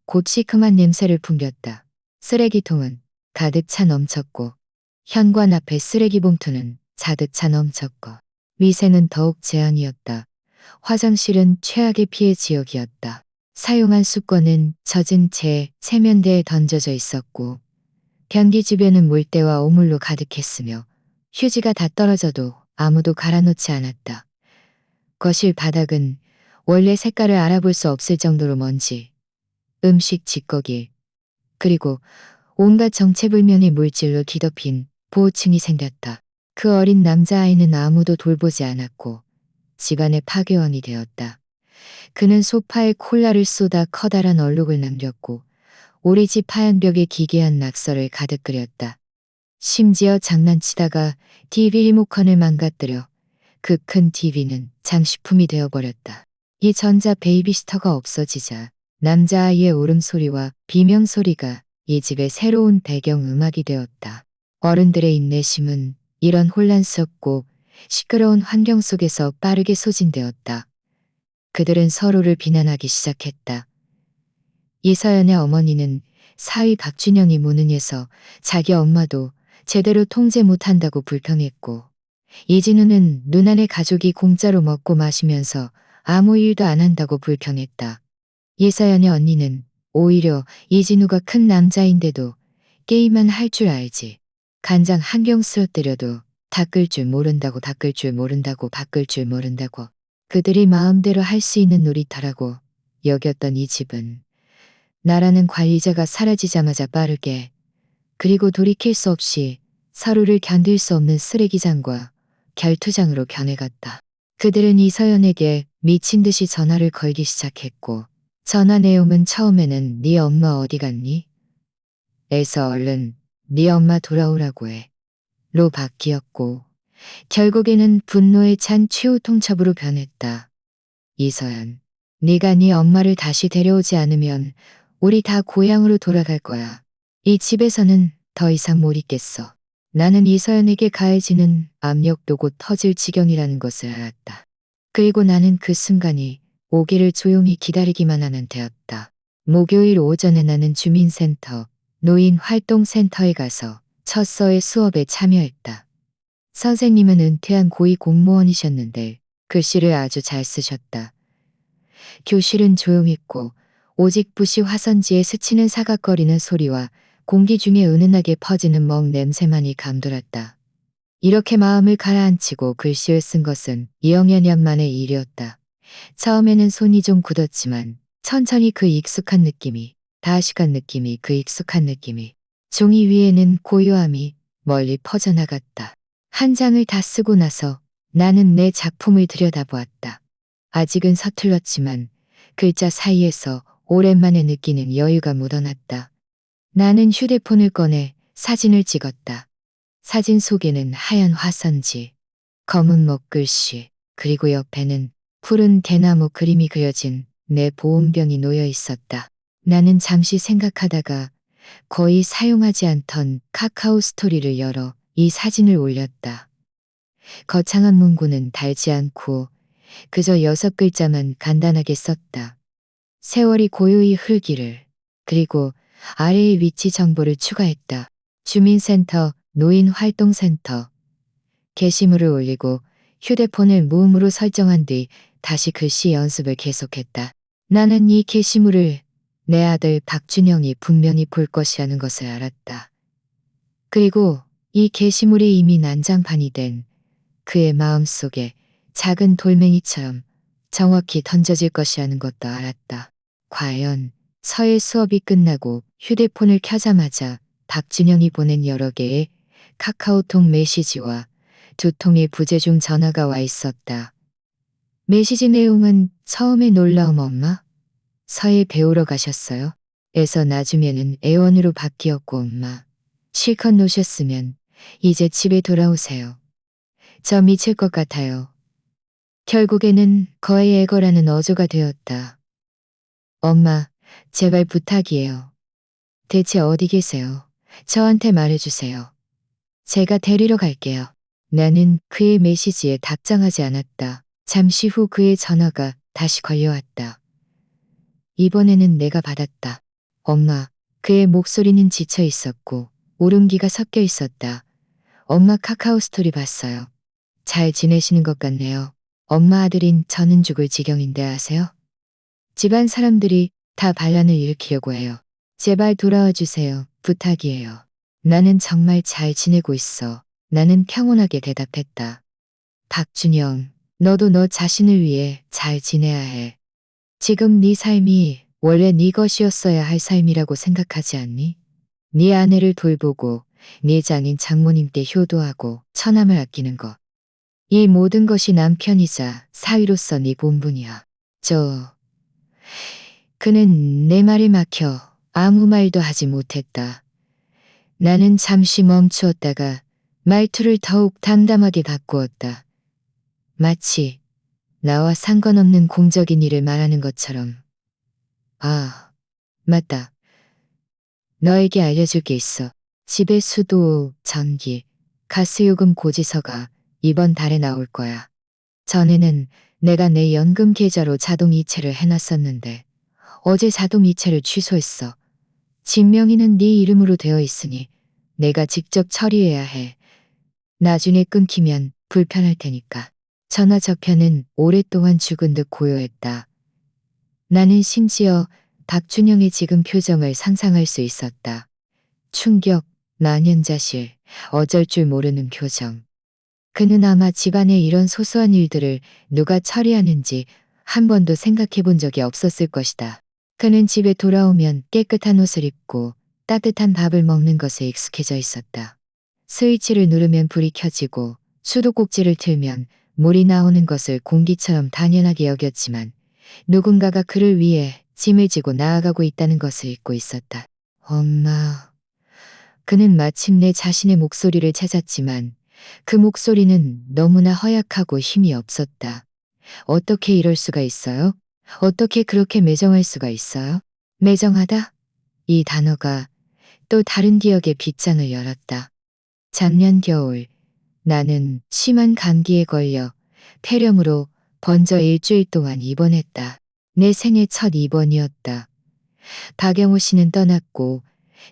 곧 시큼한 냄새를 풍겼다. 쓰레기통은 가득 차 넘쳤고 현관 앞에 쓰레기 봉투는 자득 차 넘쳤고 위생은 더욱 재앙이었다. 화장실은 최악의 피해 지역이었다. 사용한 수건은 젖은 채 세면대에 던져져 있었고 변기 주변은 물때와 오물로 가득했으며 휴지가 다 떨어져도 아무도 갈아놓지 않았다. 거실 바닥은 원래 색깔을 알아볼 수 없을 정도로 먼지, 음식 찌꺼기, 그리고 온갖 정체불명의 물질로 뒤덮인 보호층이 생겼다. 그 어린 남자아이는 아무도 돌보지 않았고 집안의 파괴원이 되었다. 그는 소파에 콜라를 쏟아 커다란 얼룩을 남겼고 우리 집 하얀 벽에 기괴한 낙서를 가득 그렸다. 심지어 장난치다가 TV 리모컨을 망가뜨려 그 큰 TV는 장식품이 되어버렸다. 이 전자 베이비시터가 없어지자 남자아이의 울음소리와 비명소리가 이 집의 새로운 배경음악이 되었다. 어른들의 인내심은 이런 혼란스럽고 시끄러운 환경 속에서 빠르게 소진되었다. 그들은 서로를 비난하기 시작했다. 이서연의 어머니는 사위 박준영이 무능해서 자기 엄마도 제대로 통제 못한다고 불평했고 이진우는 누나네 가족이 공짜로 먹고 마시면서 아무 일도 안 한다고 불평했다. 이서연의 언니는 오히려 이진우가 큰 남자인데도 게임만 할 줄 알지. 간장 한 병 쓰러뜨려도 바꿀 줄 모른다고 그들이 마음대로 할 수 있는 놀이터라고 여겼던 이 집은 나라는 관리자가 사라지자마자 빠르게 그리고 돌이킬 수 없이 서로를 견딜 수 없는 쓰레기장과 결투장으로 변해갔다. 그들은 이서연에게 미친 듯이 전화를 걸기 시작했고 전화 내용은 처음에는 네 엄마 어디 갔니? 에서 얼른 네 엄마 돌아오라고 해. 로 바뀌었고 결국에는 분노에 찬 최후 통첩으로 변했다. 이서연, 네가 네 엄마를 다시 데려오지 않으면 우리 다 고향으로 돌아갈 거야. 이 집에서는 더 이상 못 있겠어. 나는 이서연에게 가해지는 압력도 곧 터질 지경이라는 것을 알았다. 그리고 나는 그 순간이 오기를 조용히 기다리기만 하면 되었다. 목요일 오전에 나는 주민센터, 노인활동센터에 가서 첫 서의 수업에 참여했다. 선생님은 은퇴한 고위 공무원이셨는데 글씨를 아주 잘 쓰셨다. 교실은 조용했고 오직 붓이 화선지에 스치는 사각거리는 소리와 공기 중에 은은하게 퍼지는 먹 냄새만이 감돌았다. 이렇게 마음을 가라앉히고 글씨를 쓴 것은 2여 년 만의 일이었다. 처음에는 손이 좀 굳었지만 천천히 그 익숙한 느낌이 종이 위에는 고요함이 멀리 퍼져나갔다. 한 장을 다 쓰고 나서 나는 내 작품을 들여다보았다. 아직은 서툴렀지만 글자 사이에서 오랜만에 느끼는 여유가 묻어났다. 나는 휴대폰을 꺼내 사진을 찍었다. 사진 속에는 하얀 화선지, 검은 먹글씨, 그리고 옆에는 푸른 대나무 그림이 그려진 내 보온병이 놓여 있었다. 나는 잠시 생각하다가 거의 사용하지 않던 카카오 스토리를 열어 이 사진을 올렸다. 거창한 문구는 달지 않고 그저 6글자만 간단하게 썼다. 세월이 고요히 흘기를. 그리고 아래의 위치 정보를 추가했다. 주민센터, 노인활동센터. 게시물을 올리고 휴대폰을 무음으로 설정한 뒤 다시 글씨 연습을 계속했다. 나는 이 게시물을 내 아들 박준영이 분명히 볼 것이라는 것을 알았다. 그리고 이 게시물이 이미 난장판이 된 그의 마음속에 작은 돌멩이처럼 정확히 던져질 것이라는 것도 알았다. 과연 서예 수업이 끝나고 휴대폰을 켜자마자 박준영이 보낸 여러 개의 카카오톡 메시지와 2통의 부재중 전화가 와 있었다. 메시지 내용은 처음에 놀라움 엄마? 서예 배우러 가셨어요? 에서 나중에는 애원으로 바뀌었고 엄마. 실컷 노셨으면 이제 집에 돌아오세요. 저 미칠 것 같아요. 결국에는 거의 애거라는 어조가 되었다. 엄마, 제발 부탁이에요. 대체 어디 계세요? 저한테 말해주세요. 제가 데리러 갈게요. 나는 그의 메시지에 답장하지 않았다. 잠시 후 그의 전화가 다시 걸려왔다. 이번에는 내가 받았다. 엄마, 그의 목소리는 지쳐 있었고 울음기가 섞여 있었다. 엄마 카카오 스토리 봤어요. 잘 지내시는 것 같네요. 엄마 아들인 저는 죽을 지경인데 아세요? 집안 사람들이 다 반란을 일으키려고 해요. 제발 돌아와 주세요. 부탁이에요. 나는 정말 잘 지내고 있어. 나는 평온하게 대답했다. 박준영, 너도 너 자신을 위해 잘 지내야 해. 지금 네 삶이 원래 네 것이었어야 할 삶이라고 생각하지 않니? 네 아내를 돌보고 네 장인 장모님께 효도하고 처남을 아끼는 것. 이 모든 것이 남편이자 사위로서 네 본분이야. 그는 내 말에 막혀 아무 말도 하지 못했다. 나는 잠시 멈추었다가 말투를 더욱 담담하게 바꾸었다. 마치 나와 상관없는 공적인 일을 말하는 것처럼. 아, 맞다. 너에게 알려줄 게 있어. 집에 수도, 전기, 가스요금 고지서가 이번 달에 나올 거야. 전에는 내가 내 연금 계좌로 자동 이체를 해놨었는데 어제 자동 이체를 취소했어. 집 명의는 네 이름으로 되어 있으니 내가 직접 처리해야 해. 나중에 끊기면 불편할 테니까. 전화 저편은 오랫동안 죽은 듯 고요했다. 나는 심지어 박준영의 지금 표정을 상상할 수 있었다. 충격, 만연자실, 어쩔 줄 모르는 표정. 그는 아마 집안의 이런 소소한 일들을 누가 처리하는지 한 번도 생각해 본 적이 없었을 것이다. 그는 집에 돌아오면 깨끗한 옷을 입고 따뜻한 밥을 먹는 것에 익숙해져 있었다. 스위치를 누르면 불이 켜지고 수도꼭지를 틀면 물이 나오는 것을 공기처럼 당연하게 여겼지만 누군가가 그를 위해 짐을 지고 나아가고 있다는 것을 잊고 있었다. 엄마. 그는 마침내 자신의 목소리를 찾았지만 그 목소리는 너무나 허약하고 힘이 없었다. 어떻게 이럴 수가 있어요? 어떻게 그렇게 매정할 수가 있어요? 매정하다? 이 단어가 또 다른 기억의 빗장을 열었다. 작년 겨울 나는 심한 감기에 걸려 폐렴으로 번져 일주일 동안 입원했다. 내 생애 첫 입원이었다. 박영호 씨는 떠났고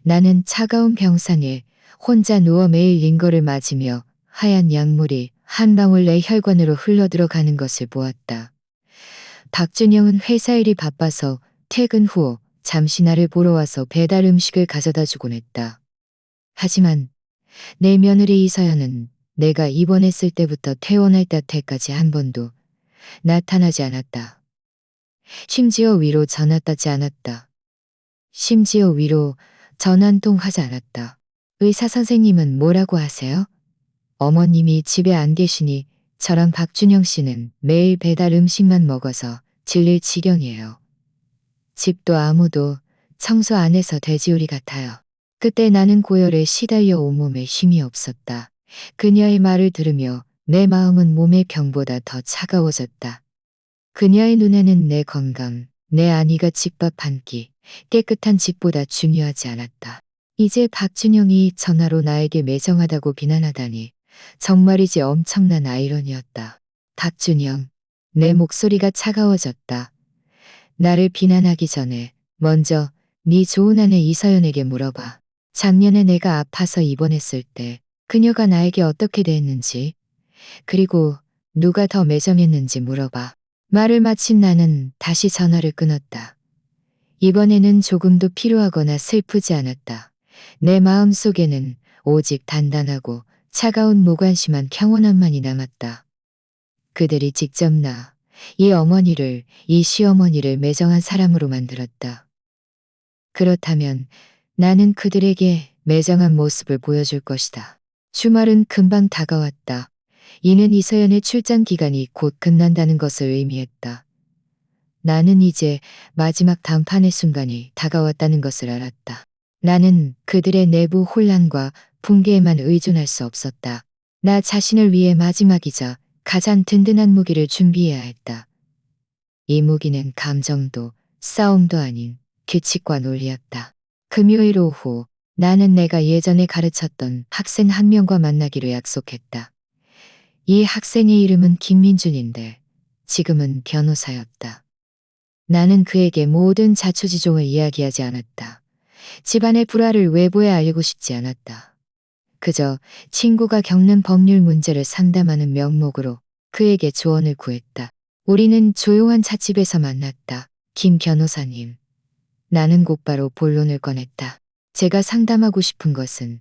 나는 차가운 병상에 혼자 누워 매일 링거를 맞으며 하얀 약물이 한 방울 내 혈관으로 흘러들어가는 것을 보았다. 박준영은 회사 일이 바빠서 퇴근 후 잠시 나를 보러 와서 배달 음식을 가져다 주곤 했다. 하지만 내 며느리 이서연은 내가 입원했을 때부터 퇴원할 때까지 한 번도 나타나지 않았다. 심지어 위로 전화 따지 않았다. 심지어 위로 전화 한 통 하지 않았다. 의사 선생님은 뭐라고 하세요? 어머님이 집에 안 계시니 저랑 박준영 씨는 매일 배달 음식만 먹어서 질릴 지경이에요. 집도 아무도 청소 안 해서 돼지우리 같아요. 그때 나는 고열에 시달려 온몸에 힘이 없었다. 그녀의 말을 들으며 내 마음은 몸의 병보다 더 차가워졌다. 그녀의 눈에는 내 건강, 내 아니가 집밥 한 끼, 깨끗한 집보다 중요하지 않았다. 이제 박준영이 전화로 나에게 매정하다고 비난하다니 정말이지 엄청난 아이러니였다. 박준영, 내 목소리가 차가워졌다. 나를 비난하기 전에 먼저 네 좋은 아내 이서연에게 물어봐. 작년에 내가 아파서 입원했을 때 그녀가 나에게 어떻게 대했는지, 그리고 누가 더 매정했는지 물어봐. 말을 마친 나는 다시 전화를 끊었다. 이번에는 조금도 필요하거나 슬프지 않았다. 내 마음 속에는 오직 단단하고 차가운 무관심한 평온함만이 남았다. 그들이 직접 이 어머니를, 이 시어머니를 매정한 사람으로 만들었다. 그렇다면 나는 그들에게 매정한 모습을 보여줄 것이다. 주말은 금방 다가왔다. 이는 이서연의 출장 기간이 곧 끝난다는 것을 의미했다. 나는 이제 마지막 단판의 순간이 다가왔다는 것을 알았다. 나는 그들의 내부 혼란과 붕괴에만 의존할 수 없었다. 나 자신을 위해 마지막이자 가장 든든한 무기를 준비해야 했다. 이 무기는 감정도 싸움도 아닌 규칙과 논리였다. 금요일 오후 나는 내가 예전에 가르쳤던 학생 한 명과 만나기로 약속했다. 이 학생의 이름은 김민준인데 지금은 변호사였다. 나는 그에게 모든 자초지종을 이야기하지 않았다. 집안의 불화를 외부에 알리고 싶지 않았다. 그저 친구가 겪는 법률 문제를 상담하는 명목으로 그에게 조언을 구했다. 우리는 조용한 찻집에서 만났다. 김 변호사님. 나는 곧바로 본론을 꺼냈다. 제가 상담하고 싶은 것은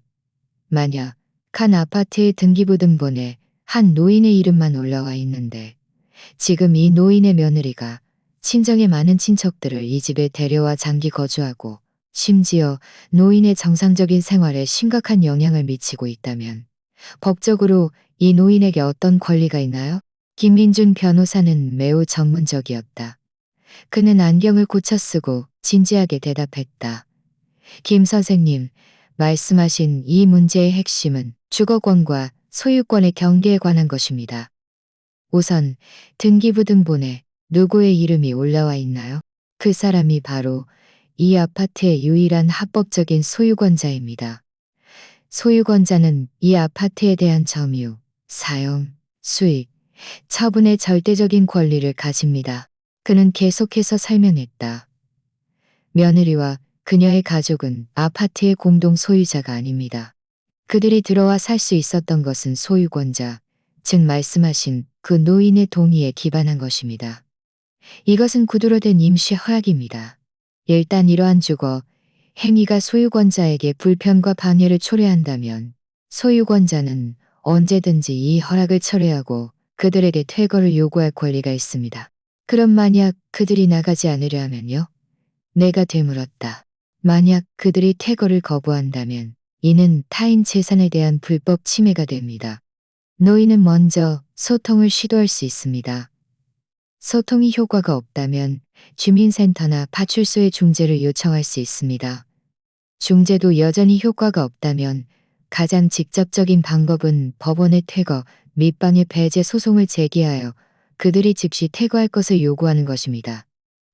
만약 한 아파트의 등기부등본에 한 노인의 이름만 올라와 있는데 지금 이 노인의 며느리가 친정의 많은 친척들을 이 집에 데려와 장기 거주하고 심지어 노인의 정상적인 생활에 심각한 영향을 미치고 있다면 법적으로 이 노인에게 어떤 권리가 있나요? 김민준 변호사는 매우 전문적이었다. 그는 안경을 고쳐 쓰고 진지하게 대답했다. 김 선생님, 말씀하신 이 문제의 핵심은 주거권과 소유권의 경계에 관한 것입니다. 우선 등기부등본에 누구의 이름이 올라와 있나요? 그 사람이 바로 이 아파트의 유일한 합법적인 소유권자입니다. 소유권자는 이 아파트에 대한 점유, 사용, 수익, 처분의 절대적인 권리를 가집니다. 그는 계속해서 설명했다. 며느리와 그녀의 가족은 아파트의 공동 소유자가 아닙니다. 그들이 들어와 살 수 있었던 것은 소유권자, 즉 말씀하신 그 노인의 동의에 기반한 것입니다. 이것은 구두로 된 임시 허락입니다. 일단 이러한 주거, 행위가 소유권자에게 불편과 방해를 초래한다면 소유권자는 언제든지 이 허락을 철회하고 그들에게 퇴거를 요구할 권리가 있습니다. 그럼 만약 그들이 나가지 않으려 하면요? 내가 되물었다. 만약 그들이 퇴거를 거부한다면 이는 타인 재산에 대한 불법 침해가 됩니다. 노인은 먼저 소통을 시도할 수 있습니다. 소통이 효과가 없다면 주민센터나 파출소에 중재를 요청할 수 있습니다. 중재도 여전히 효과가 없다면 가장 직접적인 방법은 법원의 퇴거 및 방해 배제 소송을 제기하여 그들이 즉시 퇴거할 것을 요구하는 것입니다.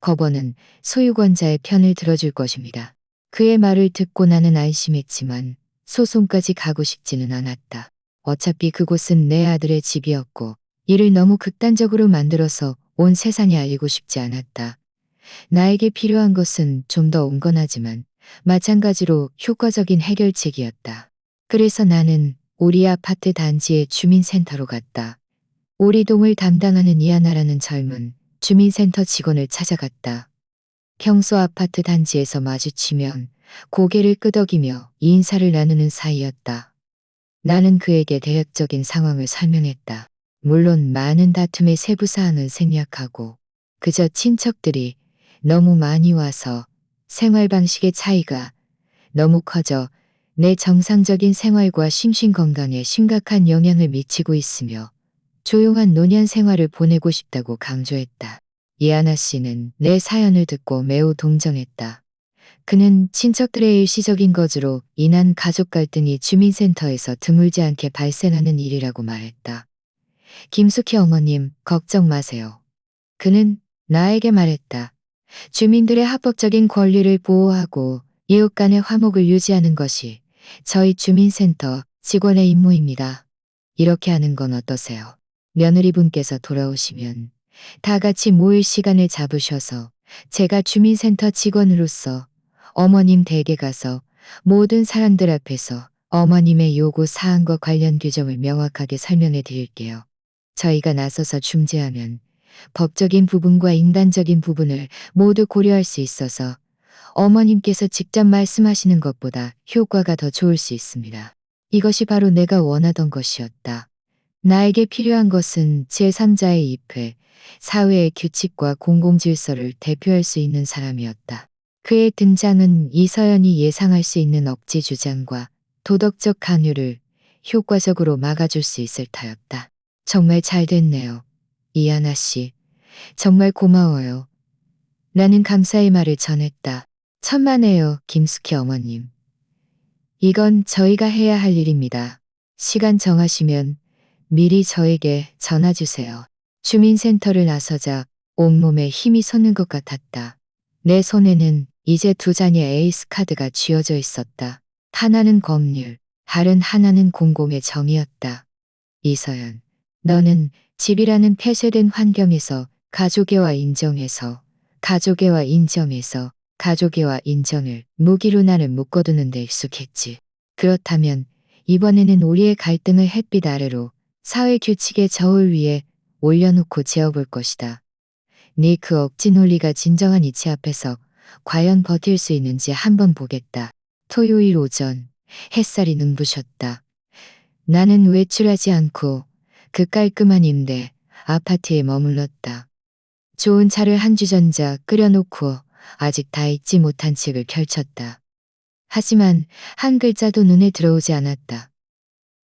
법원은 소유권자의 편을 들어줄 것입니다. 그의 말을 듣고 나는 안심했지만 소송까지 가고 싶지는 않았다. 어차피 그곳은 내 아들의 집이었고 이를 너무 극단적으로 만들어서 온 세상에 알리고 싶지 않았다. 나에게 필요한 것은 좀 더 온건하지만 마찬가지로 효과적인 해결책이었다. 그래서 나는 우리 아파트 단지의 주민센터로 갔다. 우리 동을 담당하는 이하나라는 젊은 주민센터 직원을 찾아갔다. 평소 아파트 단지에서 마주치면 고개를 끄덕이며 인사를 나누는 사이였다. 나는 그에게 대략적인 상황을 설명했다. 물론 많은 다툼의 세부 사항은 생략하고 그저 친척들이 너무 많이 와서 생활 방식의 차이가 너무 커져 내 정상적인 생활과 심신 건강에 심각한 영향을 미치고 있으며 조용한 노년 생활을 보내고 싶다고 강조했다. 이하나 씨는 내 사연을 듣고 매우 동정했다. 그는 친척들의 일시적인 거주로 인한 가족 갈등이 주민센터에서 드물지 않게 발생하는 일이라고 말했다. 김숙희 어머님, 걱정 마세요. 그는 나에게 말했다. 주민들의 합법적인 권리를 보호하고 이웃 간의 화목을 유지하는 것이 저희 주민센터 직원의 임무입니다. 이렇게 하는 건 어떠세요? 며느리분께서 돌아오시면 다 같이 모일 시간을 잡으셔서 제가 주민센터 직원으로서 어머님 댁에 가서 모든 사람들 앞에서 어머님의 요구 사항과 관련 규정을 명확하게 설명해 드릴게요. 저희가 나서서 중재하면 법적인 부분과 인간적인 부분을 모두 고려할 수 있어서 어머님께서 직접 말씀하시는 것보다 효과가 더 좋을 수 있습니다. 이것이 바로 내가 원하던 것이었다. 나에게 필요한 것은 제3자의 입회, 사회의 규칙과 공공질서를 대표할 수 있는 사람이었다. 그의 등장은 이서연이 예상할 수 있는 억지 주장과 도덕적 간유를 효과적으로 막아줄 수 있을 터였다. 정말 잘 됐네요. 이하나 씨, 정말 고마워요. 나는 감사의 말을 전했다. 천만에요, 김숙희 어머님. 이건 저희가 해야 할 일입니다. 시간 정하시면 미리 저에게 전화 주세요. 주민센터를 나서자 온몸에 힘이 솟는 것 같았다. 내 손에는 이제 두 장의 에이스 카드가 쥐어져 있었다. 하나는 법률, 다른 하나는 공공의 정의였다. 이서연, 너는 집이라는 폐쇄된 환경에서 가족애와 인정해서 가족애와 인정을 무기로 나를 묶어두는 데 익숙했지. 그렇다면 이번에는 우리의 갈등을 햇빛 아래로 사회 규칙의 저울 위에 올려놓고 재어볼 것이다. 네 그 억지 논리가 진정한 이치 앞에서 과연 버틸 수 있는지 한번 보겠다. 토요일 오전 햇살이 눈부셨다. 나는 외출하지 않고 그 깔끔한 임대 아파트에 머물렀다. 좋은 차를 한 주전자 끓여놓고 아직 다 읽지 못한 책을 펼쳤다. 하지만 한 글자도 눈에 들어오지 않았다.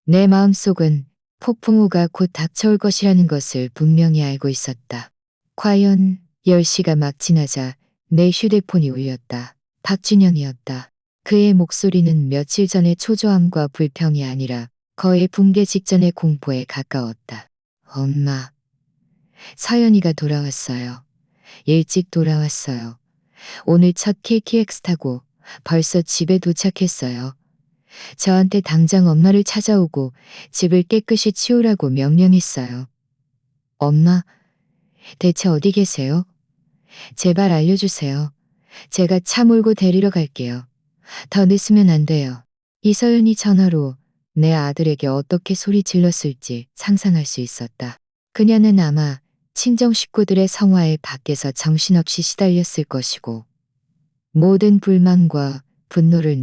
내 마음속은 폭풍우가 곧 닥쳐올 것이라는 것을 분명히 알고 있었다. 과연 10시가 막 지나자 내 휴대폰이 울렸다. 박준영이었다. 그의 목소리는 며칠 전의 초조함과 불평이 아니라 거의 붕괴 직전의 공포에 가까웠다. 엄마, 서연이가 돌아왔어요. 일찍 돌아왔어요. 오늘 첫 KTX 타고 벌써 집에 도착했어요. 저한테 당장 엄마를 찾아오고 집을 깨끗이 치우라고 명령했어요. 엄마, 대체 어디 계세요? 제발 알려주세요. 제가 차 몰고 데리러 갈게요. 더 늦으면 안 돼요. 이서연이 전화로 내 아들에게 어떻게 소리 질렀을지 상상할 수 있었다. 그녀는 아마 친정 식구들의 성화에 밖에서 정신없이 시달렸을 것이고 모든 불만과 분노를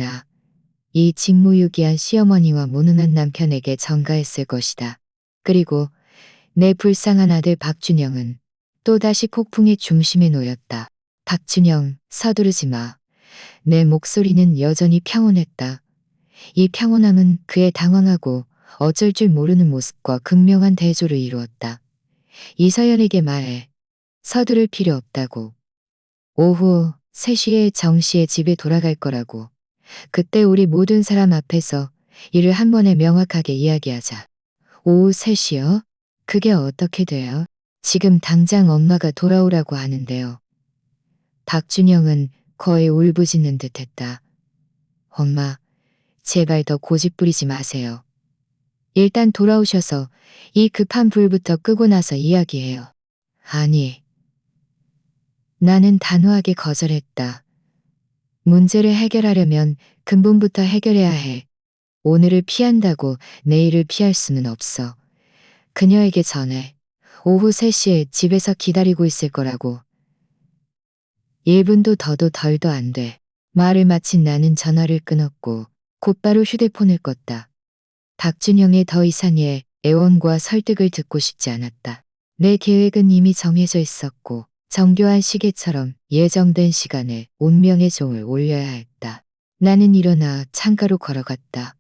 이 직무유기한 시어머니와 무능한 남편에게 전가했을 것이다. 그리고 내 불쌍한 아들 박준영은 또다시 폭풍의 중심에 놓였다. 박준영, 서두르지 마. 내 목소리는 여전히 평온했다. 이 평온함은 그의 당황하고 어쩔 줄 모르는 모습과 극명한 대조를 이루었다. 이서연에게 말해. 서두를 필요 없다고. 오후 3시에 정시에 집에 돌아갈 거라고. 그때 우리 모든 사람 앞에서 이를 한 번에 명확하게 이야기하자. 오후 3시요? 그게 어떻게 돼요? 지금 당장 엄마가 돌아오라고 하는데요. 박준영은 거의 울부짖는 듯했다. 엄마, 제발 더 고집 부리지 마세요. 일단 돌아오셔서 이 급한 불부터 끄고 나서 이야기해요. 아니. 나는 단호하게 거절했다. 문제를 해결하려면 근본부터 해결해야 해. 오늘을 피한다고 내일을 피할 수는 없어. 그녀에게 전해. 오후 3시에 집에서 기다리고 있을 거라고. 1분도 더도 덜도 안 돼. 말을 마친 나는 전화를 끊었고 곧바로 휴대폰을 껐다. 박준영의 더 이상의 애원과 설득을 듣고 싶지 않았다. 내 계획은 이미 정해져 있었고 정교한 시계처럼 예정된 시간에 운명의 종을 올려야 했다. 나는 일어나 창가로 걸어갔다.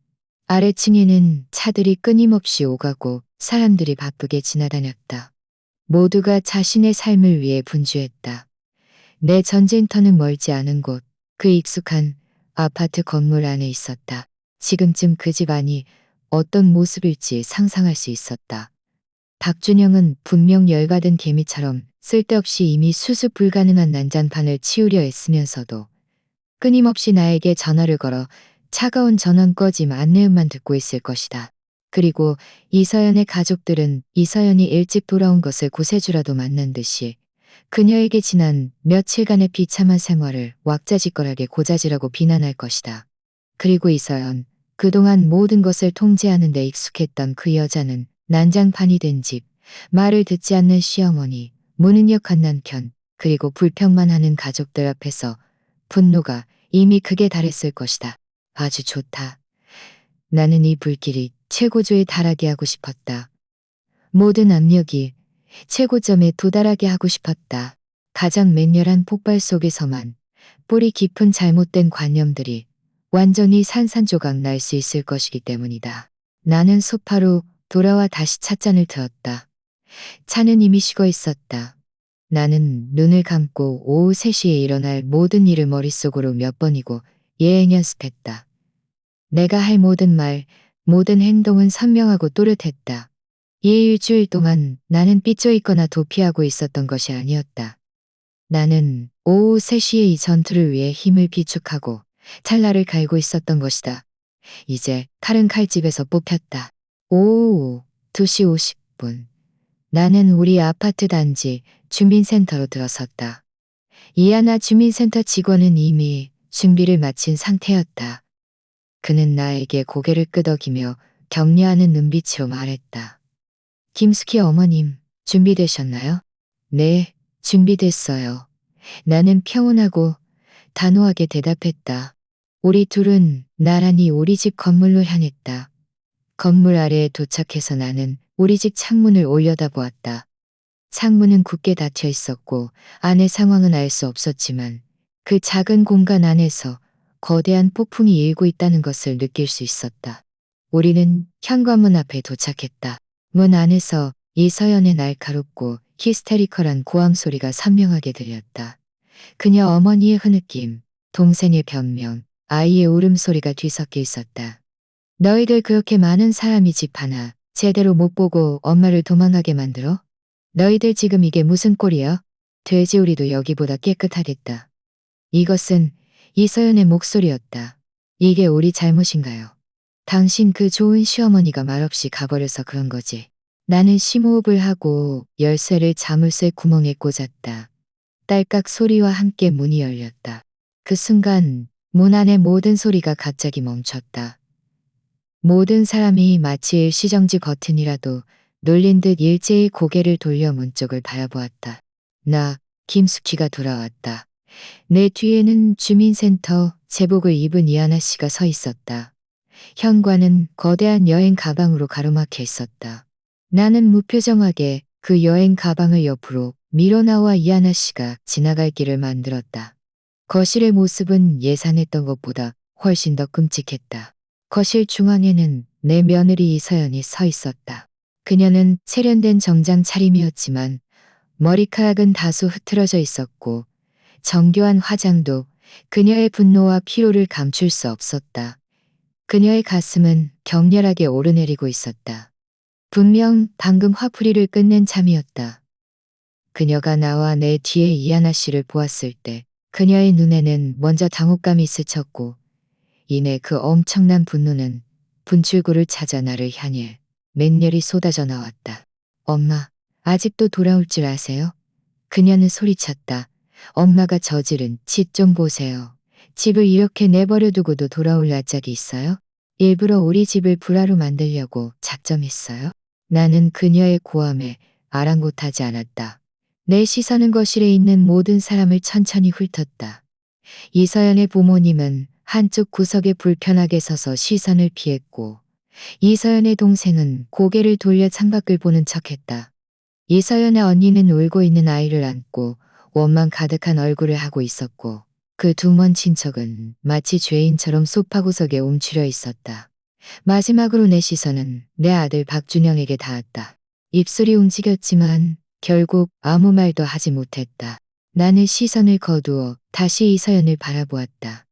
아래층에는 차들이 끊임없이 오가고 사람들이 바쁘게 지나다녔다. 모두가 자신의 삶을 위해 분주했다. 내 전쟁터는 멀지 않은 곳, 그 익숙한 아파트 건물 안에 있었다. 지금쯤 그 집 안이 어떤 모습일지 상상할 수 있었다. 박준영은 분명 열받은 개미처럼 쓸데없이 이미 수습 불가능한 난장판을 치우려 애쓰면서도 끊임없이 나에게 전화를 걸어 차가운 전원 꺼짐 안내음만 듣고 있을 것이다. 그리고 이서연의 가족들은 이서연이 일찍 돌아온 것을 고세주라도 맞는 듯이 그녀에게 지난 며칠간의 비참한 생활을 왁자지껄하게 고자질하고 비난할 것이다. 그리고 이서연, 그동안 모든 것을 통제하는 데 익숙했던 그 여자는 난장판이 된 집, 말을 듣지 않는 시어머니, 무능력한 남편, 그리고 불평만 하는 가족들 앞에서 분노가 이미 극에 달했을 것이다. 아주 좋다. 나는 이 불길이 최고조에 달하게 하고 싶었다. 모든 압력이 최고점에 도달하게 하고 싶었다. 가장 맹렬한 폭발 속에서만 뿌리 깊은 잘못된 관념들이 완전히 산산조각 날 수 있을 것이기 때문이다. 나는 소파로 돌아와 다시 찻잔을 들었다. 차는 이미 식어 있었다. 나는 눈을 감고 오후 3시에 일어날 모든 일을 머릿속으로 몇 번이고 예행 연습했다. 내가 할 모든 말, 모든 행동은 선명하고 또렷했다. 이 일주일 동안 나는 삐져 있거나 도피하고 있었던 것이 아니었다. 나는 오후 3시에 이 전투를 위해 힘을 비축하고 찰나를 갈고 있었던 것이다. 이제 칼은 칼집에서 뽑혔다. 오후 2시 50분. 나는 우리 아파트 단지 주민센터로 들어섰다. 이하나 주민센터 직원은 이미 준비를 마친 상태였다. 그는 나에게 고개를 끄덕이며 격려하는 눈빛으로 말했다. 김숙희 어머님, 준비되셨나요? 네, 준비됐어요. 나는 평온하고 단호하게 대답했다. 우리 둘은 나란히 우리 집 건물로 향했다. 건물 아래에 도착해서 나는 우리 집 창문을 올려다보았다. 창문은 굳게 닫혀 있었고 안의 상황은 알 수 없었지만 그 작은 공간 안에서 거대한 폭풍이 일고 있다는 것을 느낄 수 있었다. 우리는 현관문 앞에 도착했다. 문 안에서 이서연의 날카롭고 히스테리컬한 고함 소리가 선명하게 들렸다. 그녀 어머니의 흐느낌, 동생의 변명, 아이의 울음소리가 뒤섞여 있었다. 너희들 그렇게 많은 사람이 집 하나 제대로 못 보고 엄마를 도망가게 만들어? 너희들 지금 이게 무슨 꼴이야? 돼지우리도 여기보다 깨끗하겠다. 이것은 이서연의 목소리였다. 이게 우리 잘못인가요? 당신 그 좋은 시어머니가 말없이 가버려서 그런 거지. 나는 심호흡을 하고 열쇠를 자물쇠 구멍에 꽂았다. 딸깍 소리와 함께 문이 열렸다. 그 순간 문 안의 모든 소리가 갑자기 멈췄다. 모든 사람이 마치 일시정지 버튼이라도 눌린 듯 일제히 고개를 돌려 문 쪽을 바라보았다. 나, 김숙희가 돌아왔다. 내 뒤에는 주민센터 제복을 입은 이하나 씨가 서 있었다. 현관은 거대한 여행 가방으로 가로막혀 있었다. 나는 무표정하게 그 여행 가방을 옆으로 밀어나와 이하나 씨가 지나갈 길을 만들었다. 거실의 모습은 예상했던 것보다 훨씬 더 끔찍했다. 거실 중앙에는 내 며느리 이서연이 서 있었다. 그녀는 세련된 정장 차림이었지만 머리카락은 다소 흐트러져 있었고 정교한 화장도 그녀의 분노와 피로를 감출 수 없었다. 그녀의 가슴은 격렬하게 오르내리고 있었다. 분명 방금 화풀이를 끝낸 참이었다. 그녀가 나와 내 뒤에 이하나 씨를 보았을 때 그녀의 눈에는 먼저 당혹감이 스쳤고 이내 그 엄청난 분노는 분출구를 찾아 나를 향해 맹렬히 쏟아져 나왔다. 엄마, 아직도 돌아올 줄 아세요? 그녀는 소리쳤다. 엄마가 저지른 짓 좀 보세요. 집을 이렇게 내버려 두고도 돌아올 낯짝이 있어요? 일부러 우리 집을 불화로 만들려고 작정했어요? 나는 그녀의 고함에 아랑곳하지 않았다. 내 시선은 거실에 있는 모든 사람을 천천히 훑었다. 이서연의 부모님은 한쪽 구석에 불편하게 서서 시선을 피했고 이서연의 동생은 고개를 돌려 창밖을 보는 척했다. 이서연의 언니는 울고 있는 아이를 안고 원망 가득한 얼굴을 하고 있었고 그 두 먼 친척은 마치 죄인처럼 소파 구석에 움츠려 있었다. 마지막으로 내 시선은 내 아들 박준영에게 닿았다. 입술이 움직였지만 결국 아무 말도 하지 못했다. 나는 시선을 거두어 다시 이서연을 바라보았다.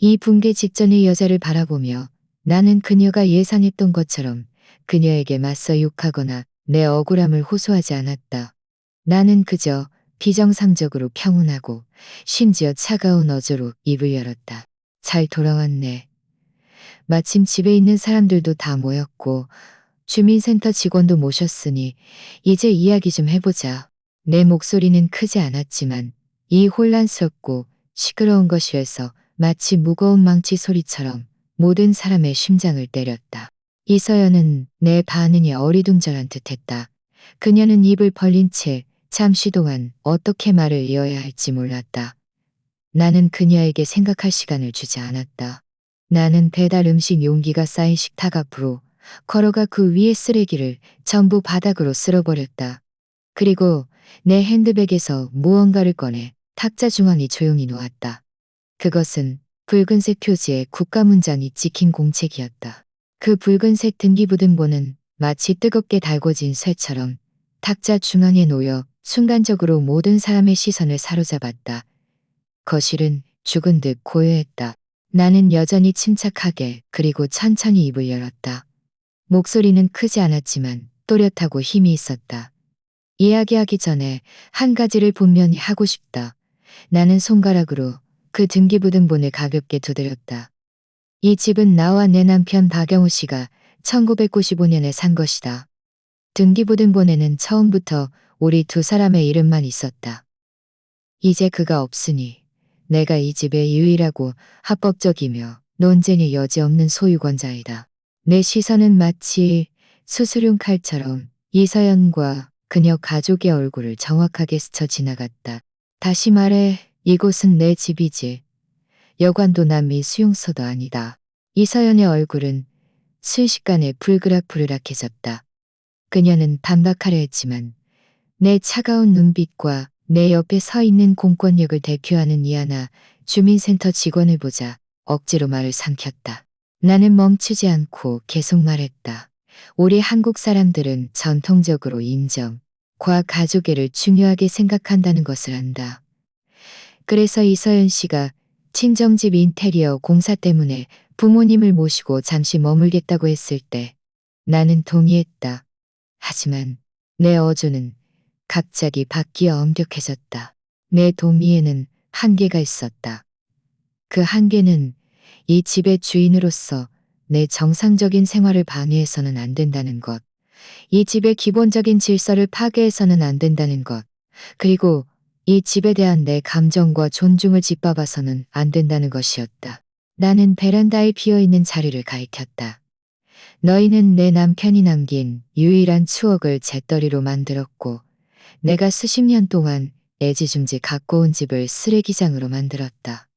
이 붕괴 직전의 여자를 바라보며 나는 그녀가 예상했던 것처럼 그녀에게 맞서 욕하거나 내 억울함을 호소하지 않았다. 나는 그저 비정상적으로 평온하고 심지어 차가운 어조로 입을 열었다. 잘 돌아왔네. 마침 집에 있는 사람들도 다 모였고 주민센터 직원도 모셨으니 이제 이야기 좀 해보자. 내 목소리는 크지 않았지만 이 혼란스럽고 시끄러운 것이어서 마치 무거운 망치 소리처럼 모든 사람의 심장을 때렸다. 이서연은 내 반응이 어리둥절한 듯했다. 그녀는 입을 벌린 채 잠시 동안 어떻게 말을 이어야 할지 몰랐다. 나는 그녀에게 생각할 시간을 주지 않았다. 나는 배달 음식 용기가 쌓인 식탁 앞으로 걸어가 그 위에 쓰레기를 전부 바닥으로 쓸어버렸다. 그리고 내 핸드백에서 무언가를 꺼내 탁자 중앙에 조용히 놓았다. 그것은 붉은색 표지에 국가 문장이 찍힌 공책이었다. 그 붉은색 등기부등본은 마치 뜨겁게 달궈진 쇠처럼 탁자 중앙에 놓여 순간적으로 모든 사람의 시선을 사로잡았다. 거실은 죽은 듯 고요했다. 나는 여전히 침착하게 그리고 천천히 입을 열었다. 목소리는 크지 않았지만 또렷하고 힘이 있었다. 이야기하기 전에 한 가지를 분명히 하고 싶다. 나는 손가락으로 그 등기부등본을 가볍게 두드렸다. 이 집은 나와 내 남편 박영우 씨가 1995년에 산 것이다. 등기부등본에는 처음부터 우리 두 사람의 이름만 있었다. 이제 그가 없으니 내가 이 집의 유일하고 합법적이며 논쟁의 여지 없는 소유권자이다. 내 시선은 마치 수술용 칼처럼 이서연과 그녀 가족의 얼굴을 정확하게 스쳐 지나갔다. 다시 말해 이곳은 내 집이지. 여관도 남의 수용소도 아니다. 이서연의 얼굴은 순식간에 불그락불락해졌다. 그녀는 반박하려 했지만 내 차가운 눈빛과 내 옆에 서 있는 공권력을 대표하는 이하나 주민센터 직원을 보자 억지로 말을 삼켰다. 나는 멈추지 않고 계속 말했다. 우리 한국 사람들은 전통적으로 인정과 가족애를 중요하게 생각한다는 것을 안다. 그래서 이서연 씨가 친정집 인테리어 공사 때문에 부모님을 모시고 잠시 머물겠다고 했을 때 나는 동의했다. 하지만 내 어조는 갑자기 바뀌어 엄격해졌다. 내 동의에는 한계가 있었다. 그 한계는 이 집의 주인으로서 내 정상적인 생활을 방해해서는 안 된다는 것, 이 집의 기본적인 질서를 파괴해서는 안 된다는 것, 그리고 이 집에 대한 내 감정과 존중을 짓밟아서는 안 된다는 것이었다. 나는 베란다에 비어있는 자리를 가리켰다. 너희는 내 남편이 남긴 유일한 추억을 재떨이로 만들었고 내가 수십 년 동안 애지중지 가꿔온 집을 쓰레기장으로 만들었다.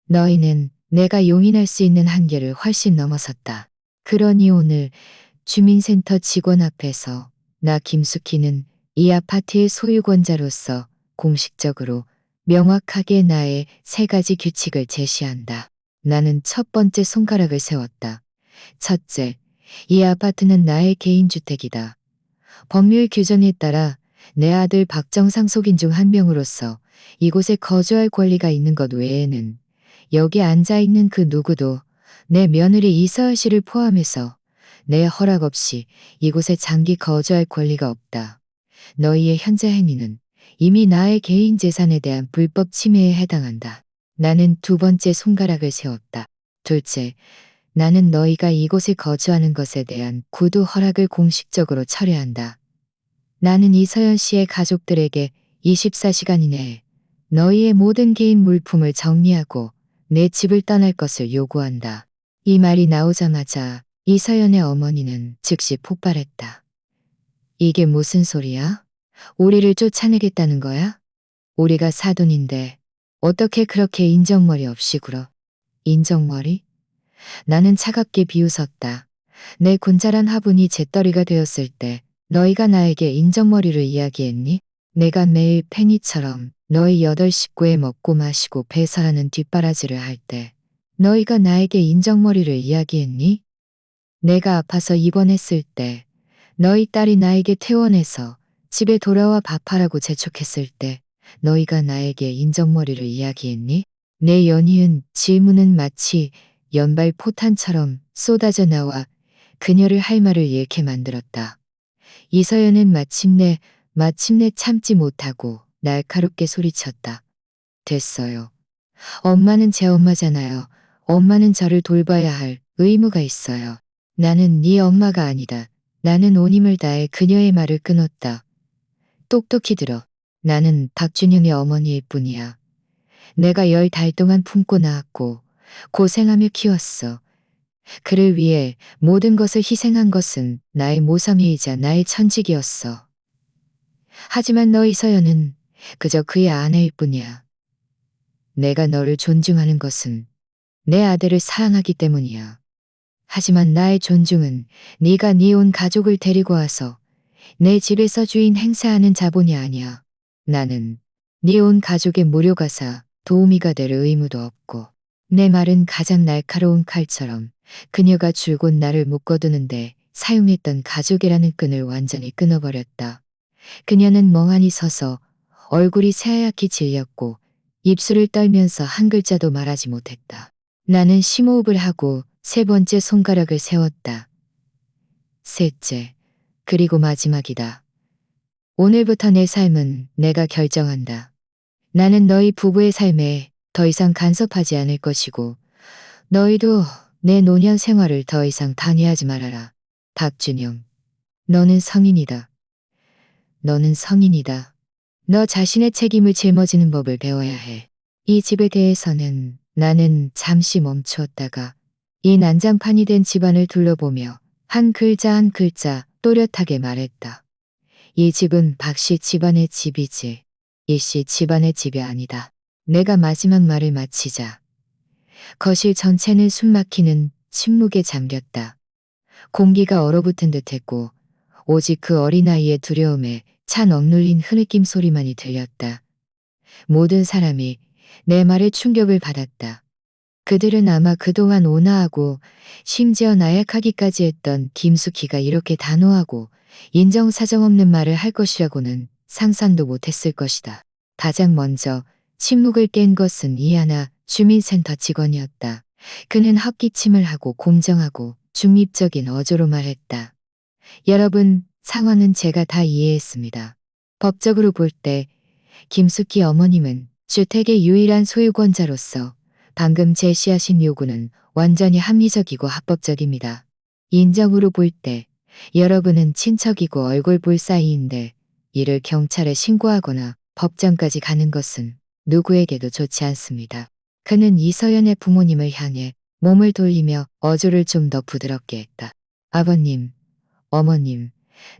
너희는 내가 용인할 수 있는 한계를 훨씬 넘어섰다. 그러니 오늘 주민센터 직원 앞에서 나 김숙희는 이 아파트의 소유권자로서 공식적으로 명확하게 나의 세 가지 규칙을 제시한다. 나는 첫 번째 손가락을 세웠다. 첫째, 이 아파트는 나의 개인주택이다. 법률 규정에 따라 내 아들 박정상 속인 중 한 명으로서 이곳에 거주할 권리가 있는 것 외에는 여기 앉아있는 그 누구도 내 며느리 이서연 씨를 포함해서 내 허락 없이 이곳에 장기 거주할 권리가 없다. 너희의 현재 행위는 이미 나의 개인 재산에 대한 불법 침해에 해당한다. 나는 두 번째 손가락을 세웠다. 둘째, 나는 너희가 이곳에 거주하는 것에 대한 구두 허락을 공식적으로 철회한다. 나는 이서연 씨의 가족들에게 24시간 이내에 너희의 모든 개인 물품을 정리하고 내 집을 떠날 것을 요구한다. 이 말이 나오자마자 이서연의 어머니는 즉시 폭발했다. 이게 무슨 소리야? 우리를 쫓아내겠다는 거야? 우리가 사돈인데 어떻게 그렇게 인정머리 없이 굴어? 인정머리? 나는 차갑게 비웃었다. 내 곤잘한 화분이 재떨이가 되었을 때 너희가 나에게 인정머리를 이야기했니? 내가 매일 팽이처럼 너희 8 식구에 먹고 마시고 배설하는 뒷바라지를 할 때 너희가 나에게 인정머리를 이야기했니? 내가 아파서 입원했을 때 너희 딸이 나에게 퇴원해서 집에 돌아와 밥하라고 재촉했을 때 너희가 나에게 인정머리를 이야기했니? 내 연이은 질문은 마치 연발 포탄처럼 쏟아져 나와 그녀를 할 말을 잃게 만들었다. 이서연은 마침내 마침내 참지 못하고 날카롭게 소리쳤다. 됐어요. 엄마는 제 엄마잖아요. 엄마는 저를 돌봐야 할 의무가 있어요. 나는 네 엄마가 아니다. 나는 온 힘을 다해 그녀의 말을 끊었다. 똑똑히 들어. 나는 박준영의 어머니일 뿐이야. 내가 10달 동안 품고 낳았고 고생하며 키웠어. 그를 위해 모든 것을 희생한 것은 나의 모섬이이자 나의 천직이었어. 하지만 너 이서연은 그저 그의 아내일 뿐이야. 내가 너를 존중하는 것은 내 아들을 사랑하기 때문이야. 하지만 나의 존중은 네가 네 온 가족을 데리고 와서 내 집에서 주인 행세하는 자본이 아니야. 나는 네 온 가족의 무료가사 도우미가 될 의무도 없고 내 말은 가장 날카로운 칼처럼 그녀가 줄곧 나를 묶어두는데 사용했던 가족이라는 끈을 완전히 끊어버렸다. 그녀는 멍하니 서서 얼굴이 새하얗게 질렸고 입술을 떨면서 한 글자도 말하지 못했다. 나는 심호흡을 하고 세 번째 손가락을 세웠다. 셋째, 그리고 마지막이다. 오늘부터 내 삶은 내가 결정한다. 나는 너희 부부의 삶에 더 이상 간섭하지 않을 것이고 너희도 내 노년 생활을 더 이상 방해하지 말아라. 박준영, 너는 성인이다. 너는 성인이다. 너 자신의 책임을 짊어지는 법을 배워야 해. 이 집에 대해서는 나는 잠시 멈추었다가 이 난장판이 된 집안을 둘러보며 한 글자 한 글자 또렷하게 말했다. 이 집은 박씨 집안의 집이지 이씨 집안의 집이 아니다. 내가 마지막 말을 마치자 거실 전체는 숨막히는 침묵에 잠겼다. 공기가 얼어붙은 듯했고 오직 그 어린아이의 두려움에 찬 억눌린 흐느낌 소리만이 들렸다. 모든 사람이 내 말에 충격을 받았다. 그들은 아마 그동안 온화하고 심지어 나약하기까지 했던 김숙희가 이렇게 단호하고 인정사정 없는 말을 할 것이라고는 상상도 못했을 것이다. 가장 먼저 침묵을 깬 것은 이하나 주민센터 직원이었다. 그는 헛기침을 하고 공정하고 중립적인 어조로 말했다. 여러분, 상황은 제가 다 이해했습니다. 법적으로 볼 때 김숙희 어머님은 주택의 유일한 소유권자로서 방금 제시하신 요구는 완전히 합리적이고 합법적입니다. 인정으로 볼 때 여러분은 친척이고 얼굴 볼 사이인데 이를 경찰에 신고하거나 법정까지 가는 것은 누구에게도 좋지 않습니다. 그는 이서연의 부모님을 향해 몸을 돌리며 어조를 좀 더 부드럽게 했다. 아버님, 어머님,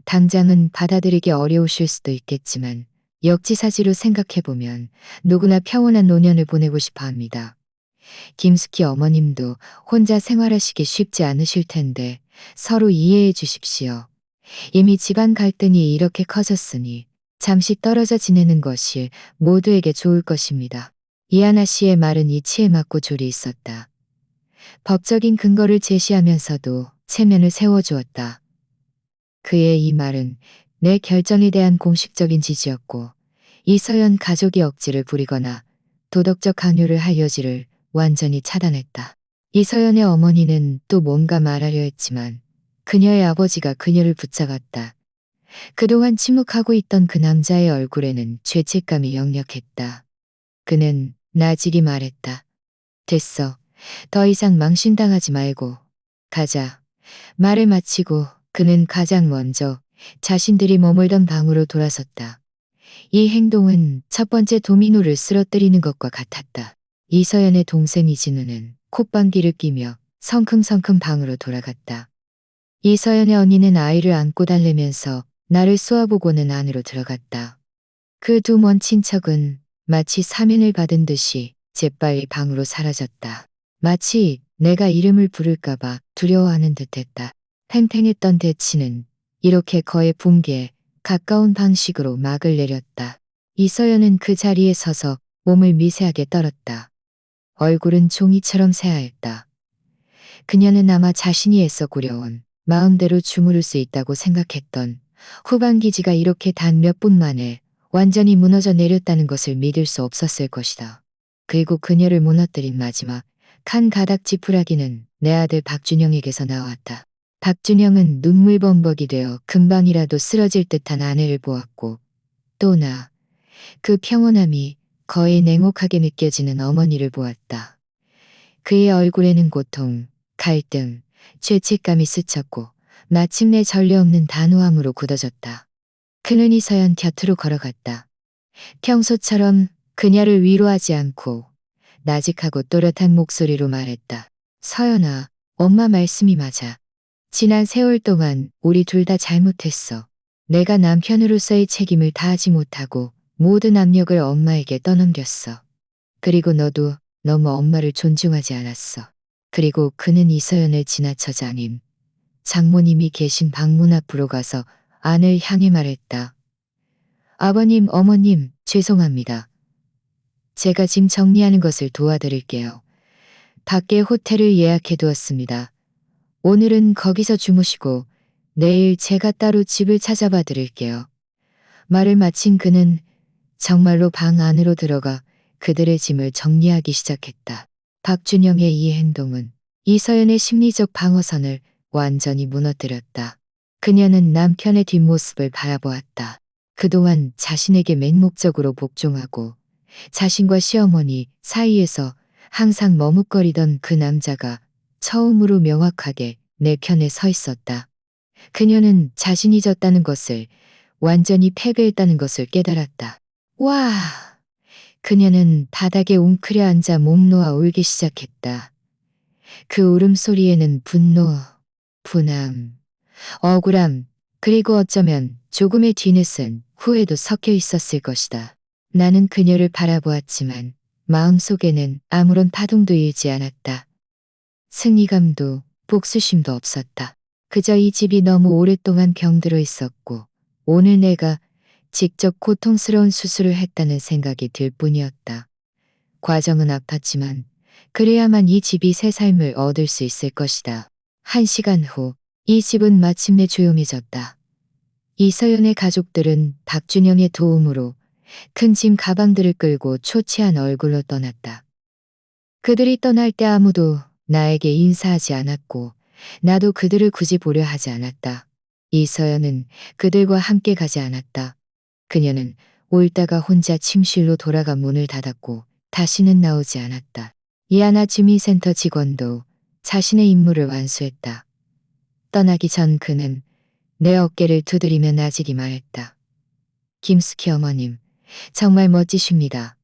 당장은 받아들이기 어려우실 수도 있겠지만 역지사지로 생각해보면 누구나 평온한 노년을 보내고 싶어 합니다. 김숙희 어머님도 혼자 생활하시기 쉽지 않으실 텐데 서로 이해해 주십시오. 이미 집안 갈등이 이렇게 커졌으니 잠시 떨어져 지내는 것이 모두에게 좋을 것입니다. 이하나 씨의 말은 이치에 맞고 조리 있었다. 법적인 근거를 제시하면서도 체면을 세워주었다. 그의 이 말은 내 결정에 대한 공식적인 지지였고 이서연 가족이 억지를 부리거나 도덕적 강요를 할 여지를 완전히 차단했다. 이서연의 어머니는 또 뭔가 말하려 했지만 그녀의 아버지가 그녀를 붙잡았다. 그동안 침묵하고 있던 그 남자의 얼굴에는 죄책감이 역력했다. 그는 나직이 말했다. 됐어. 더 이상 망신당하지 말고 가자. 말을 마치고 그는 가장 먼저 자신들이 머물던 방으로 돌아섰다. 이 행동은 첫 번째 도미노를 쓰러뜨리는 것과 같았다. 이서연의 동생 이진우는 콧방귀를 끼며 성큼성큼 방으로 돌아갔다. 이서연의 언니는 아이를 안고 달래면서 나를 쏘아보고는 안으로 들어갔다. 그 두 먼 친척은 마치 사면을 받은 듯이 재빨리 방으로 사라졌다. 마치 내가 이름을 부를까봐 두려워하는 듯했다. 팽팽했던 대치는 이렇게 거의 붕괴에 가까운 방식으로 막을 내렸다. 이서연은 그 자리에 서서 몸을 미세하게 떨었다. 얼굴은 종이처럼 새하였다. 그녀는 아마 자신이 애써 꾸려온 마음대로 주무를 수 있다고 생각했던 후반기지가 이렇게 단 몇 분 만에 완전히 무너져 내렸다는 것을 믿을 수 없었을 것이다. 그리고 그녀를 무너뜨린 마지막 칸 가닥 지푸라기는 내 아들 박준영에게서 나왔다. 박준영은 눈물범벅이 되어 금방이라도 쓰러질 듯한 아내를 보았고 또 나, 그 평온함이 거의 냉혹하게 느껴지는 어머니를 보았다. 그의 얼굴에는 고통, 갈등, 죄책감이 스쳤고 마침내 전례 없는 단호함으로 굳어졌다. 그는 이서연 곁으로 걸어갔다. 평소처럼 그녀를 위로하지 않고 나직하고 또렷한 목소리로 말했다. 서연아, 엄마 말씀이 맞아. 지난 세월 동안 우리 둘 다 잘못했어. 내가 남편으로서의 책임을 다하지 못하고 모든 압력을 엄마에게 떠넘겼어. 그리고 너도 너무 엄마를 존중하지 않았어. 그리고 그는 이서연을 지나쳐 장모님이 계신 방문 앞으로 가서 안을 향해 말했다. 아버님, 어머님, 죄송합니다. 제가 짐 정리하는 것을 도와드릴게요. 밖에 호텔을 예약해 두었습니다. 오늘은 거기서 주무시고 내일 제가 따로 집을 찾아봐 드릴게요. 말을 마친 그는 정말로 방 안으로 들어가 그들의 짐을 정리하기 시작했다. 박준영의 이 행동은 이서연의 심리적 방어선을 완전히 무너뜨렸다. 그녀는 남편의 뒷모습을 바라보았다. 그동안 자신에게 맹목적으로 복종하고 자신과 시어머니 사이에서 항상 머뭇거리던 그 남자가 처음으로 명확하게 내 편에 서 있었다. 그녀는 자신이 졌다는 것을, 완전히 패배했다는 것을 깨달았다. 와! 그녀는 바닥에 웅크려 앉아 목 놓아 울기 시작했다. 그 울음소리에는 분노, 분함, 억울함, 그리고 어쩌면 조금의 뒤늦은 후회도 섞여 있었을 것이다. 나는 그녀를 바라보았지만 마음속에는 아무런 파동도 일지 않았다. 승리감도 복수심도 없었다. 그저 이 집이 너무 오랫동안 병들어 있었고 오늘 내가 직접 고통스러운 수술을 했다는 생각이 들 뿐이었다. 과정은 아팠지만 그래야만 이 집이 새 삶을 얻을 수 있을 것이다. 1시간 후 이 집은 마침내 조용해졌다. 이서연의 가족들은 박준영의 도움으로 큰 짐 가방들을 끌고 초췌한 얼굴로 떠났다. 그들이 떠날 때 아무도 나에게 인사하지 않았고 나도 그들을 굳이 보려 하지 않았다. 이서연은 그들과 함께 가지 않았다. 그녀는 울다가 혼자 침실로 돌아가 문을 닫았고 다시는 나오지 않았다. 이하나 주민센터 직원도 자신의 임무를 완수했다. 떠나기 전 그는 내 어깨를 두드리며 나직이 말했다. 김숙희 어머님, 정말 멋지십니다.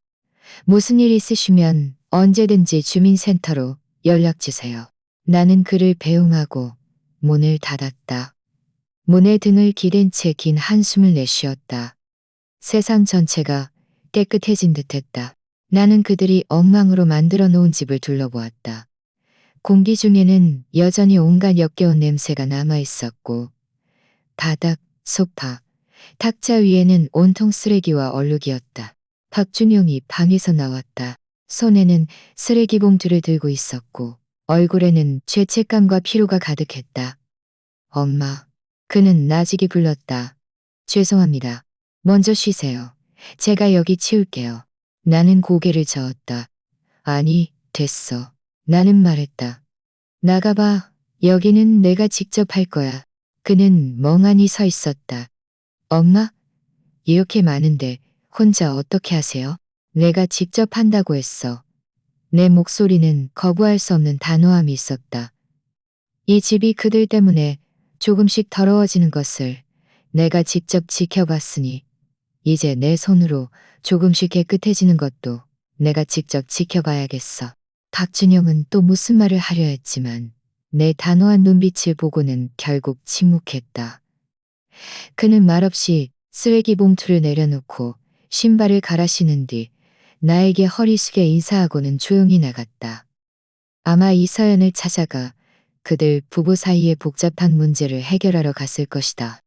무슨 일 있으시면 언제든지 주민센터로 연락주세요. 나는 그를 배웅하고 문을 닫았다. 문에 등을 기댄 채 긴 한숨을 내쉬었다. 세상 전체가 깨끗해진 듯했다. 나는 그들이 엉망으로 만들어 놓은 집을 둘러보았다. 공기 중에는 여전히 온갖 역겨운 냄새가 남아 있었고 바닥, 소파, 탁자 위에는 온통 쓰레기와 얼룩이었다. 박준영이 방에서 나왔다. 손에는 쓰레기 봉투를 들고 있었고 얼굴에는 죄책감과 피로가 가득했다. 엄마, 그는 나직이 불렀다. 죄송합니다. 먼저 쉬세요. 제가 여기 치울게요. 나는 고개를 저었다. 아니, 됐어. 나는 말했다. 나가봐. 여기는 내가 직접 할 거야. 그는 멍하니 서 있었다. 엄마? 이렇게 많은데 혼자 어떻게 하세요? 내가 직접 한다고 했어. 내 목소리는 거부할 수 없는 단호함이 있었다. 이 집이 그들 때문에 조금씩 더러워지는 것을 내가 직접 지켜봤으니 이제 내 손으로 조금씩 깨끗해지는 것도 내가 직접 지켜봐야겠어. 박준영은 또 무슨 말을 하려 했지만 내 단호한 눈빛을 보고는 결국 침묵했다. 그는 말없이 쓰레기 봉투를 내려놓고 신발을 갈아 신은 뒤 나에게 허리 숙여 인사하고는 조용히 나갔다. 아마 이서연을 찾아가 그들 부부 사이의 복잡한 문제를 해결하러 갔을 것이다.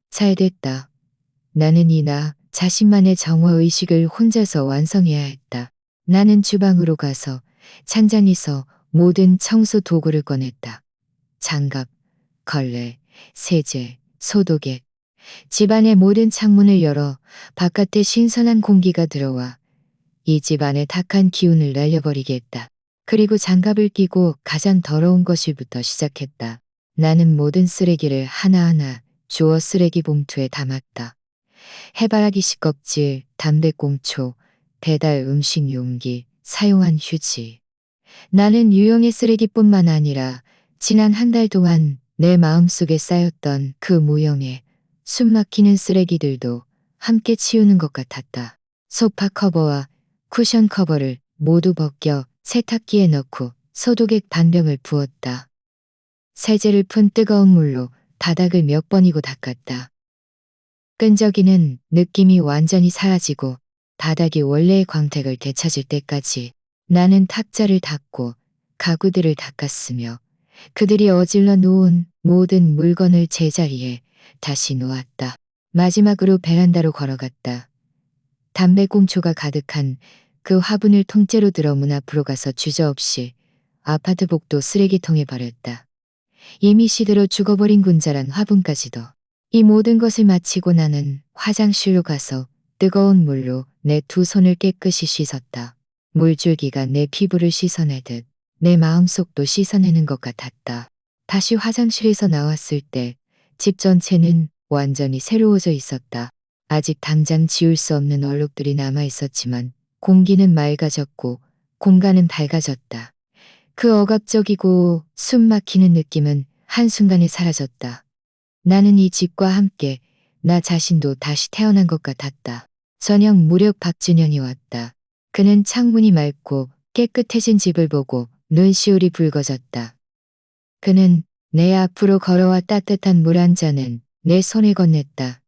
잘 됐다. 나는 나 자신만의 정화의식을 혼자서 완성해야 했다. 나는 주방으로 가서 찬장에서 모든 청소 도구를 꺼냈다. 장갑, 걸레, 세제, 소독액. 집안의 모든 창문을 열어 바깥에 신선한 공기가 들어와 이 집안의 탁한 기운을 날려버리게 했다. 그리고 장갑을 끼고 가장 더러운 것일부터 시작했다. 나는 모든 쓰레기를 하나하나 주워 쓰레기 봉투에 담았다. 해바라기 식껍질, 담배꽁초, 배달 음식 용기, 사용한 휴지. 나는 유용의 쓰레기뿐만 아니라 지난 한 달 동안 내 마음속에 쌓였던 그 무용의 숨막히는 쓰레기들도 함께 치우는 것 같았다. 소파 커버와 쿠션 커버를 모두 벗겨 세탁기에 넣고 소독액 반병을 부었다. 세제를 푼 뜨거운 물로 바닥을 몇 번이고 닦았다. 끈적이는 느낌이 완전히 사라지고 바닥이 원래의 광택을 되찾을 때까지 나는 탁자를 닦고 가구들을 닦았으며 그들이 어질러 놓은 모든 물건을 제자리에 다시 놓았다. 마지막으로 베란다로 걸어갔다. 담배꽁초가 가득한 그 화분을 통째로 들어 문 앞으로 가서 주저없이 아파트 복도 쓰레기통에 버렸다. 이미 시들어 죽어버린 군자란 화분까지도. 이 모든 것을 마치고 나는 화장실로 가서 뜨거운 물로 내 두 손을 깨끗이 씻었다. 물줄기가 내 피부를 씻어내듯 내 마음속도 씻어내는 것 같았다. 다시 화장실에서 나왔을 때 집 전체는 완전히 새로워져 있었다. 아직 당장 지울 수 없는 얼룩들이 남아 있었지만 공기는 맑아졌고 공간은 밝아졌다. 그 억압적이고 숨 막히는 느낌은 한순간에 사라졌다. 나는 이 집과 함께 나 자신도 다시 태어난 것 같았다. 저녁 무렵 박준현이 왔다. 그는 창문이 맑고 깨끗해진 집을 보고 눈시울이 붉어졌다. 그는 내 앞으로 걸어와 따뜻한 물 한 잔은 내 손에 건넸다.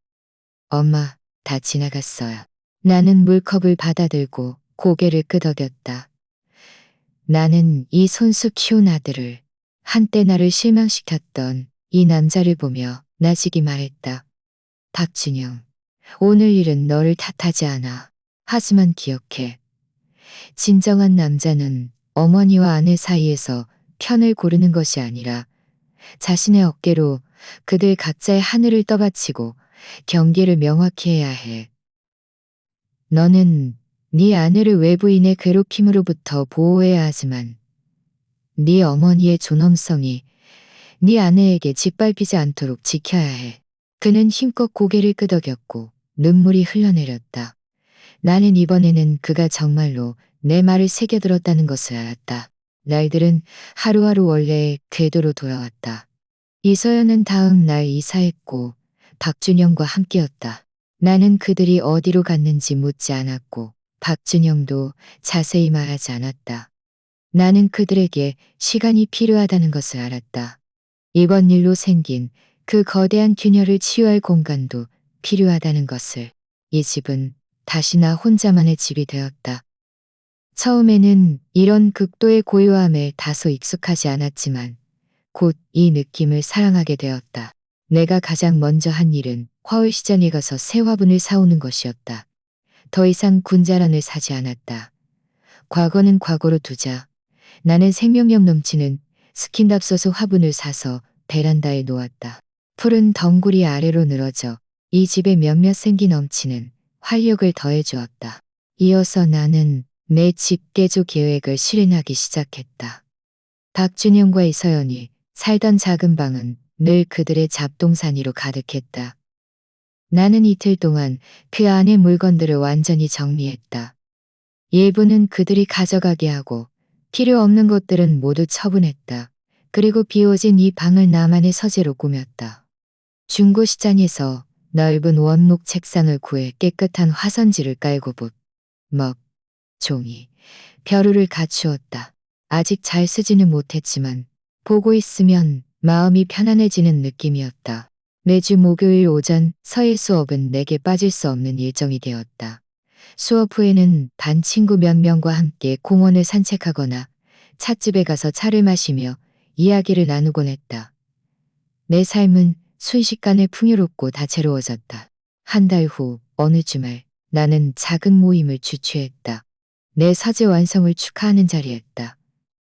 엄마, 다 지나갔어요. 나는 물컵을 받아들고 고개를 끄덕였다. 나는 이 손수 키운 아들을, 한때 나를 실망시켰던 이 남자를 보며 나지기 말했다. 박준영, 오늘 일은 너를 탓하지 않아. 하지만 기억해. 진정한 남자는 어머니와 아내 사이에서 편을 고르는 것이 아니라 자신의 어깨로 그들 각자의 하늘을 떠받치고 경계를 명확히 해야 해. 너는 네 아내를 외부인의 괴롭힘으로부터 보호해야 하지만 네 어머니의 존엄성이 네 아내에게 짓밟히지 않도록 지켜야 해. 그는 힘껏 고개를 끄덕였고 눈물이 흘러내렸다. 나는 이번에는 그가 정말로 내 말을 새겨들었다는 것을 알았다. 날들은 하루하루 원래의 궤도로 돌아왔다. 이서연은 다음 날 이사했고 박준영과 함께였다. 나는 그들이 어디로 갔는지 묻지 않았고 박준영도 자세히 말하지 않았다. 나는 그들에게 시간이 필요하다는 것을 알았다. 이번 일로 생긴 그 거대한 균열을 치유할 공간도 필요하다는 것을. 이 집은 다시 나 혼자만의 집이 되었다. 처음에는 이런 극도의 고요함에 다소 익숙하지 않았지만 곧 이 느낌을 사랑하게 되었다. 내가 가장 먼저 한 일은 화월시장에 가서 새 화분을 사오는 것이었다. 더 이상 군자란을 사지 않았다. 과거는 과거로 두자. 나는 생명력 넘치는 스킨답소스 화분을 사서 베란다에 놓았다. 푸른 덩굴이 아래로 늘어져 이 집에 몇몇 생기 넘치는 활력을 더해주었다. 이어서 나는 내 집 개조 계획을 실행하기 시작했다. 박준영과 이서연이 살던 작은 방은 늘 그들의 잡동사니로 가득했다. 나는 이틀 동안 그 안의 물건들을 완전히 정리했다. 일부는 그들이 가져가게 하고 필요 없는 것들은 모두 처분했다. 그리고 비워진 이 방을 나만의 서재로 꾸몄다. 중고시장에서 넓은 원목 책상을 구해 깨끗한 화선지를 깔고 붓, 먹, 종이, 벼루를 갖추었다. 아직 잘 쓰지는 못했지만 보고 있으면 마음이 편안해지는 느낌이었다. 매주 목요일 오전 서예 수업은 내게 빠질 수 없는 일정이 되었다. 수업 후에는 반 친구 몇 명과 함께 공원을 산책하거나 찻집에 가서 차를 마시며 이야기를 나누곤 했다. 내 삶은 순식간에 풍요롭고 다채로워졌다. 한 달 후 어느 주말 나는 작은 모임을 주최했다. 내 서재 완성을 축하하는 자리였다.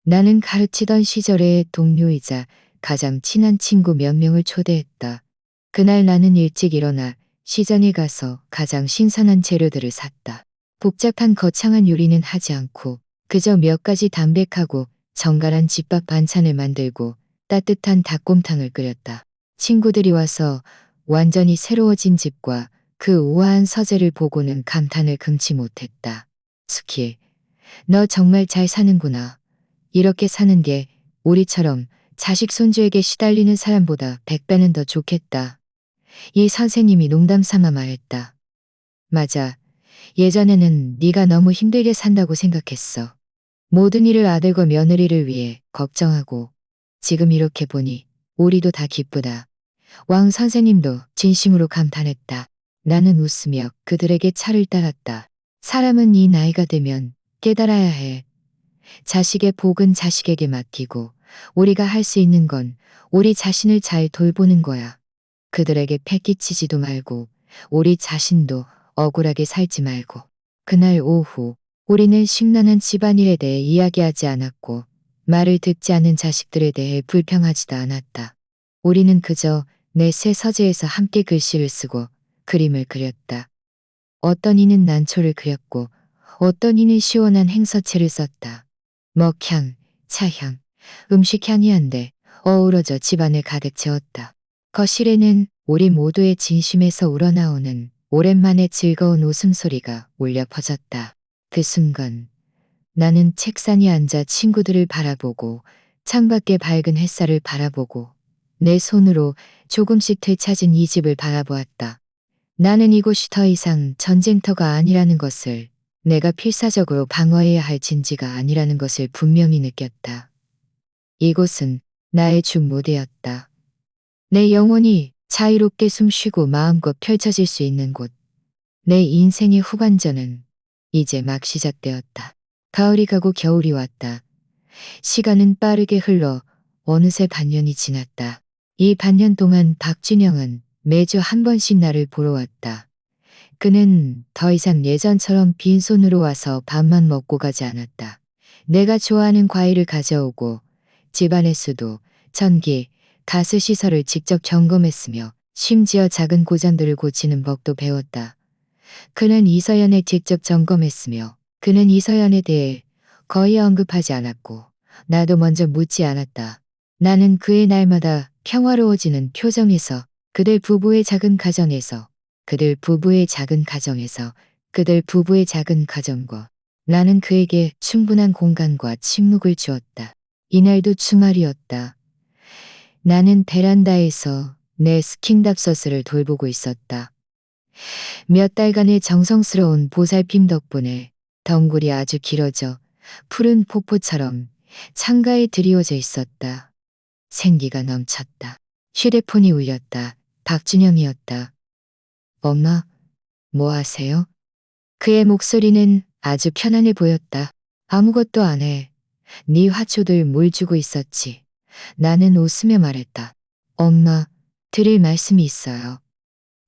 나는 가르치던 시절의 동료이자 가장 친한 친구 몇 명을 초대했다. 그날 나는 일찍 일어나 시장에 가서 가장 신선한 재료들을 샀다. 복잡한 거창한 요리는 하지 않고 그저 몇 가지 담백하고 정갈한 집밥 반찬을 만들고 따뜻한 닭곰탕을 끓였다. 친구들이 와서 완전히 새로워진 집과 그 우아한 서재를 보고는 감탄을 금치 못했다. 스키, 너 정말 잘 사는구나. 이렇게 사는 게 우리처럼 자식 손주에게 시달리는 사람보다 100배는 더 좋겠다. 이 선생님이 농담 삼아 말했다. 맞아. 예전에는 네가 너무 힘들게 산다고 생각했어. 모든 일을 아들과 며느리를 위해 걱정하고 지금 이렇게 보니 우리도 다 기쁘다. 왕 선생님도 진심으로 감탄했다. 나는 웃으며 그들에게 차를 따랐다. 사람은 이 나이가 되면 깨달아야 해. 자식의 복은 자식에게 맡기고 우리가 할 수 있는 건 우리 자신을 잘 돌보는 거야. 그들에게 패기치지도 말고 우리 자신도 억울하게 살지 말고. 그날 오후 우리는 심란한 집안일에 대해 이야기하지 않았고 말을 듣지 않는 자식들에 대해 불평하지도 않았다. 우리는 그저 내 새 서재에서 함께 글씨를 쓰고 그림을 그렸다. 어떤 이는 난초를 그렸고 어떤 이는 시원한 행서체를 썼다. 먹향, 차향, 음식향이 한데 어우러져 집안을 가득 채웠다. 거실에는 우리 모두의 진심에서 우러나오는 오랜만에 즐거운 웃음소리가 울려 퍼졌다. 그 순간 나는 책상에 앉아 친구들을 바라보고 창밖의 밝은 햇살을 바라보고 내 손으로 조금씩 되찾은 이 집을 바라보았다. 나는 이곳이 더 이상 전쟁터가 아니라는 것을, 내가 필사적으로 방어해야 할 진지가 아니라는 것을 분명히 느꼈다. 이곳은 나의 주 무대였다. 내 영혼이 자유롭게 숨쉬고 마음껏 펼쳐질 수 있는 곳. 내 인생의 후반전은 이제 막 시작되었다. 가을이 가고 겨울이 왔다. 시간은 빠르게 흘러 어느새 반년이 지났다. 이 반년 동안 박준영은 매주 한 번씩 나를 보러 왔다. 그는 더 이상 예전처럼 빈손으로 와서 밥만 먹고 가지 않았다. 내가 좋아하는 과일을 가져오고 집안의 수도, 전기, 가스 시설을 직접 점검했으며 심지어 작은 고장들을 고치는 법도 배웠다. 그는 이서연을 직접 점검했으며 그는 이서연에 대해 거의 언급하지 않았고 나도 먼저 묻지 않았다. 나는 그의 날마다 평화로워지는 표정에서 그들 부부의 작은 가정에서 그들 부부의 작은 가정에서 그들 부부의 작은 가정과 나는 그에게 충분한 공간과 침묵을 주었다. 이날도 주말이었다. 나는 베란다에서 내 스킨답서스를 돌보고 있었다. 몇 달간의 정성스러운 보살핌 덕분에 덩굴이 아주 길어져 푸른 폭포처럼 창가에 드리워져 있었다. 생기가 넘쳤다. 휴대폰이 울렸다. 박준영이었다. 엄마, 뭐 하세요? 그의 목소리는 아주 편안해 보였다. 아무것도 안 해. 네 화초들 물 주고 있었지. 나는 웃으며 말했다. 엄마, 드릴 말씀이 있어요.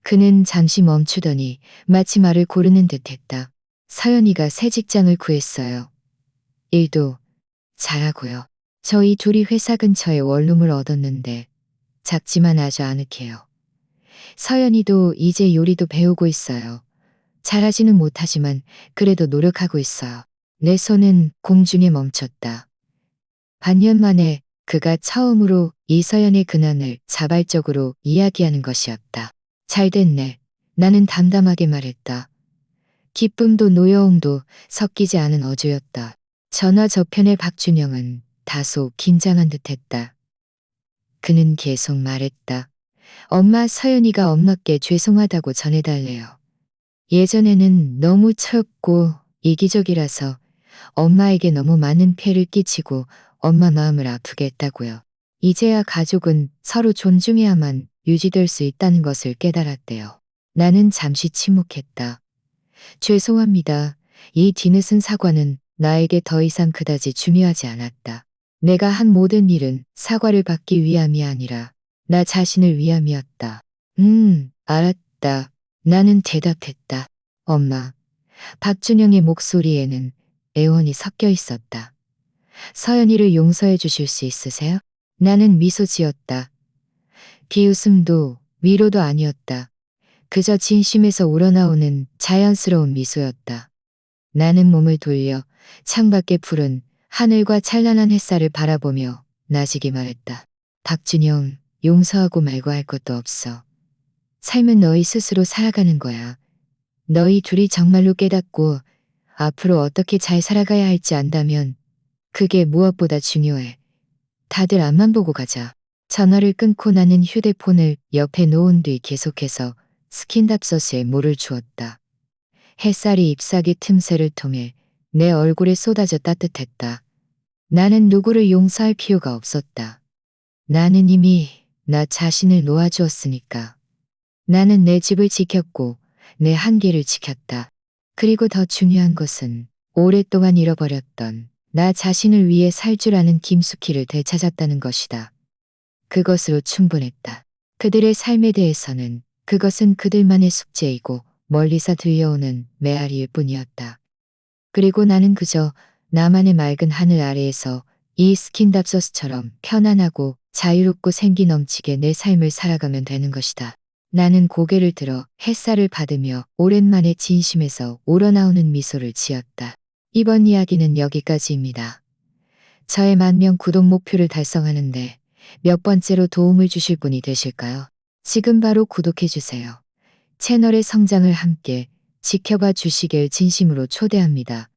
그는 잠시 멈추더니 마치 말을 고르는 듯했다. 서연이가 새 직장을 구했어요. 일도 잘하고요. 저희 둘이 회사 근처에 원룸을 얻었는데 작지만 아주 아늑해요. 서연이도 이제 요리도 배우고 있어요. 잘하지는 못하지만 그래도 노력하고 있어요. 내 손은 공중에 멈췄다. 반년 만에 그가 처음으로 이서연의 근황을 자발적으로 이야기하는 것이었다. 잘 됐네. 나는 담담하게 말했다. 기쁨도 노여움도 섞이지 않은 어조였다. 전화 저편의 박준영은 다소 긴장한 듯했다. 그는 계속 말했다. 엄마 서연이가 엄마께 죄송하다고 전해달래요. 예전에는 너무 철없고 이기적이라서 엄마에게 너무 많은 폐를 끼치고 엄마 마음을 아프게 했다고요. 이제야 가족은 서로 존중해야만 유지될 수 있다는 것을 깨달았대요. 나는 잠시 침묵했다. 죄송합니다. 이 뒤늦은 사과는 나에게 더 이상 그다지 중요하지 않았다. 내가 한 모든 일은 사과를 받기 위함이 아니라 나 자신을 위함이었다. 알았다. 나는 대답했다. 엄마. 박준영의 목소리에는 애원이 섞여 있었다. 서연이를 용서해 주실 수 있으세요? 나는 미소 지었다. 비웃음도 위로도 아니었다. 그저 진심에서 우러나오는 자연스러운 미소였다. 나는 몸을 돌려 창밖의 푸른 하늘과 찬란한 햇살을 바라보며 나지기 말했다. 박준영, 용서하고 말고 할 것도 없어. 삶은 너희 스스로 살아가는 거야. 너희 둘이 정말로 깨닫고 앞으로 어떻게 잘 살아가야 할지 안다면 그게 무엇보다 중요해. 다들 앞만 보고 가자. 전화를 끊고 나는 휴대폰을 옆에 놓은 뒤 계속해서 스킨답서스에 물을 주었다. 햇살이 잎사귀 틈새를 통해 내 얼굴에 쏟아져 따뜻했다. 나는 누구를 용서할 필요가 없었다. 나는 이미 나 자신을 놓아주었으니까. 나는 내 집을 지켰고 내 한계를 지켰다. 그리고 더 중요한 것은 오랫동안 잃어버렸던 나 자신을 위해 살 줄 아는 김숙희를 되찾았다는 것이다. 그것으로 충분했다. 그들의 삶에 대해서는 그것은 그들만의 숙제이고 멀리서 들려오는 메아리일 뿐이었다. 그리고 나는 그저 나만의 맑은 하늘 아래에서 이 스킨답서스처럼 편안하고 자유롭고 생기 넘치게 내 삶을 살아가면 되는 것이다. 나는 고개를 들어 햇살을 받으며 오랜만에 진심에서 우러나오는 미소를 지었다. 이번 이야기는 여기까지입니다. 저의 10,000명 구독 목표를 달성하는데 몇 번째로 도움을 주실 분이 되실까요? 지금 바로 구독해주세요. 채널의 성장을 함께 지켜봐 주시길 진심으로 초대합니다.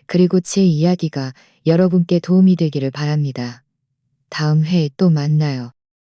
그리고 제 이야기가 여러분께 도움이 되기를 바랍니다. 다음 회에 또 만나요.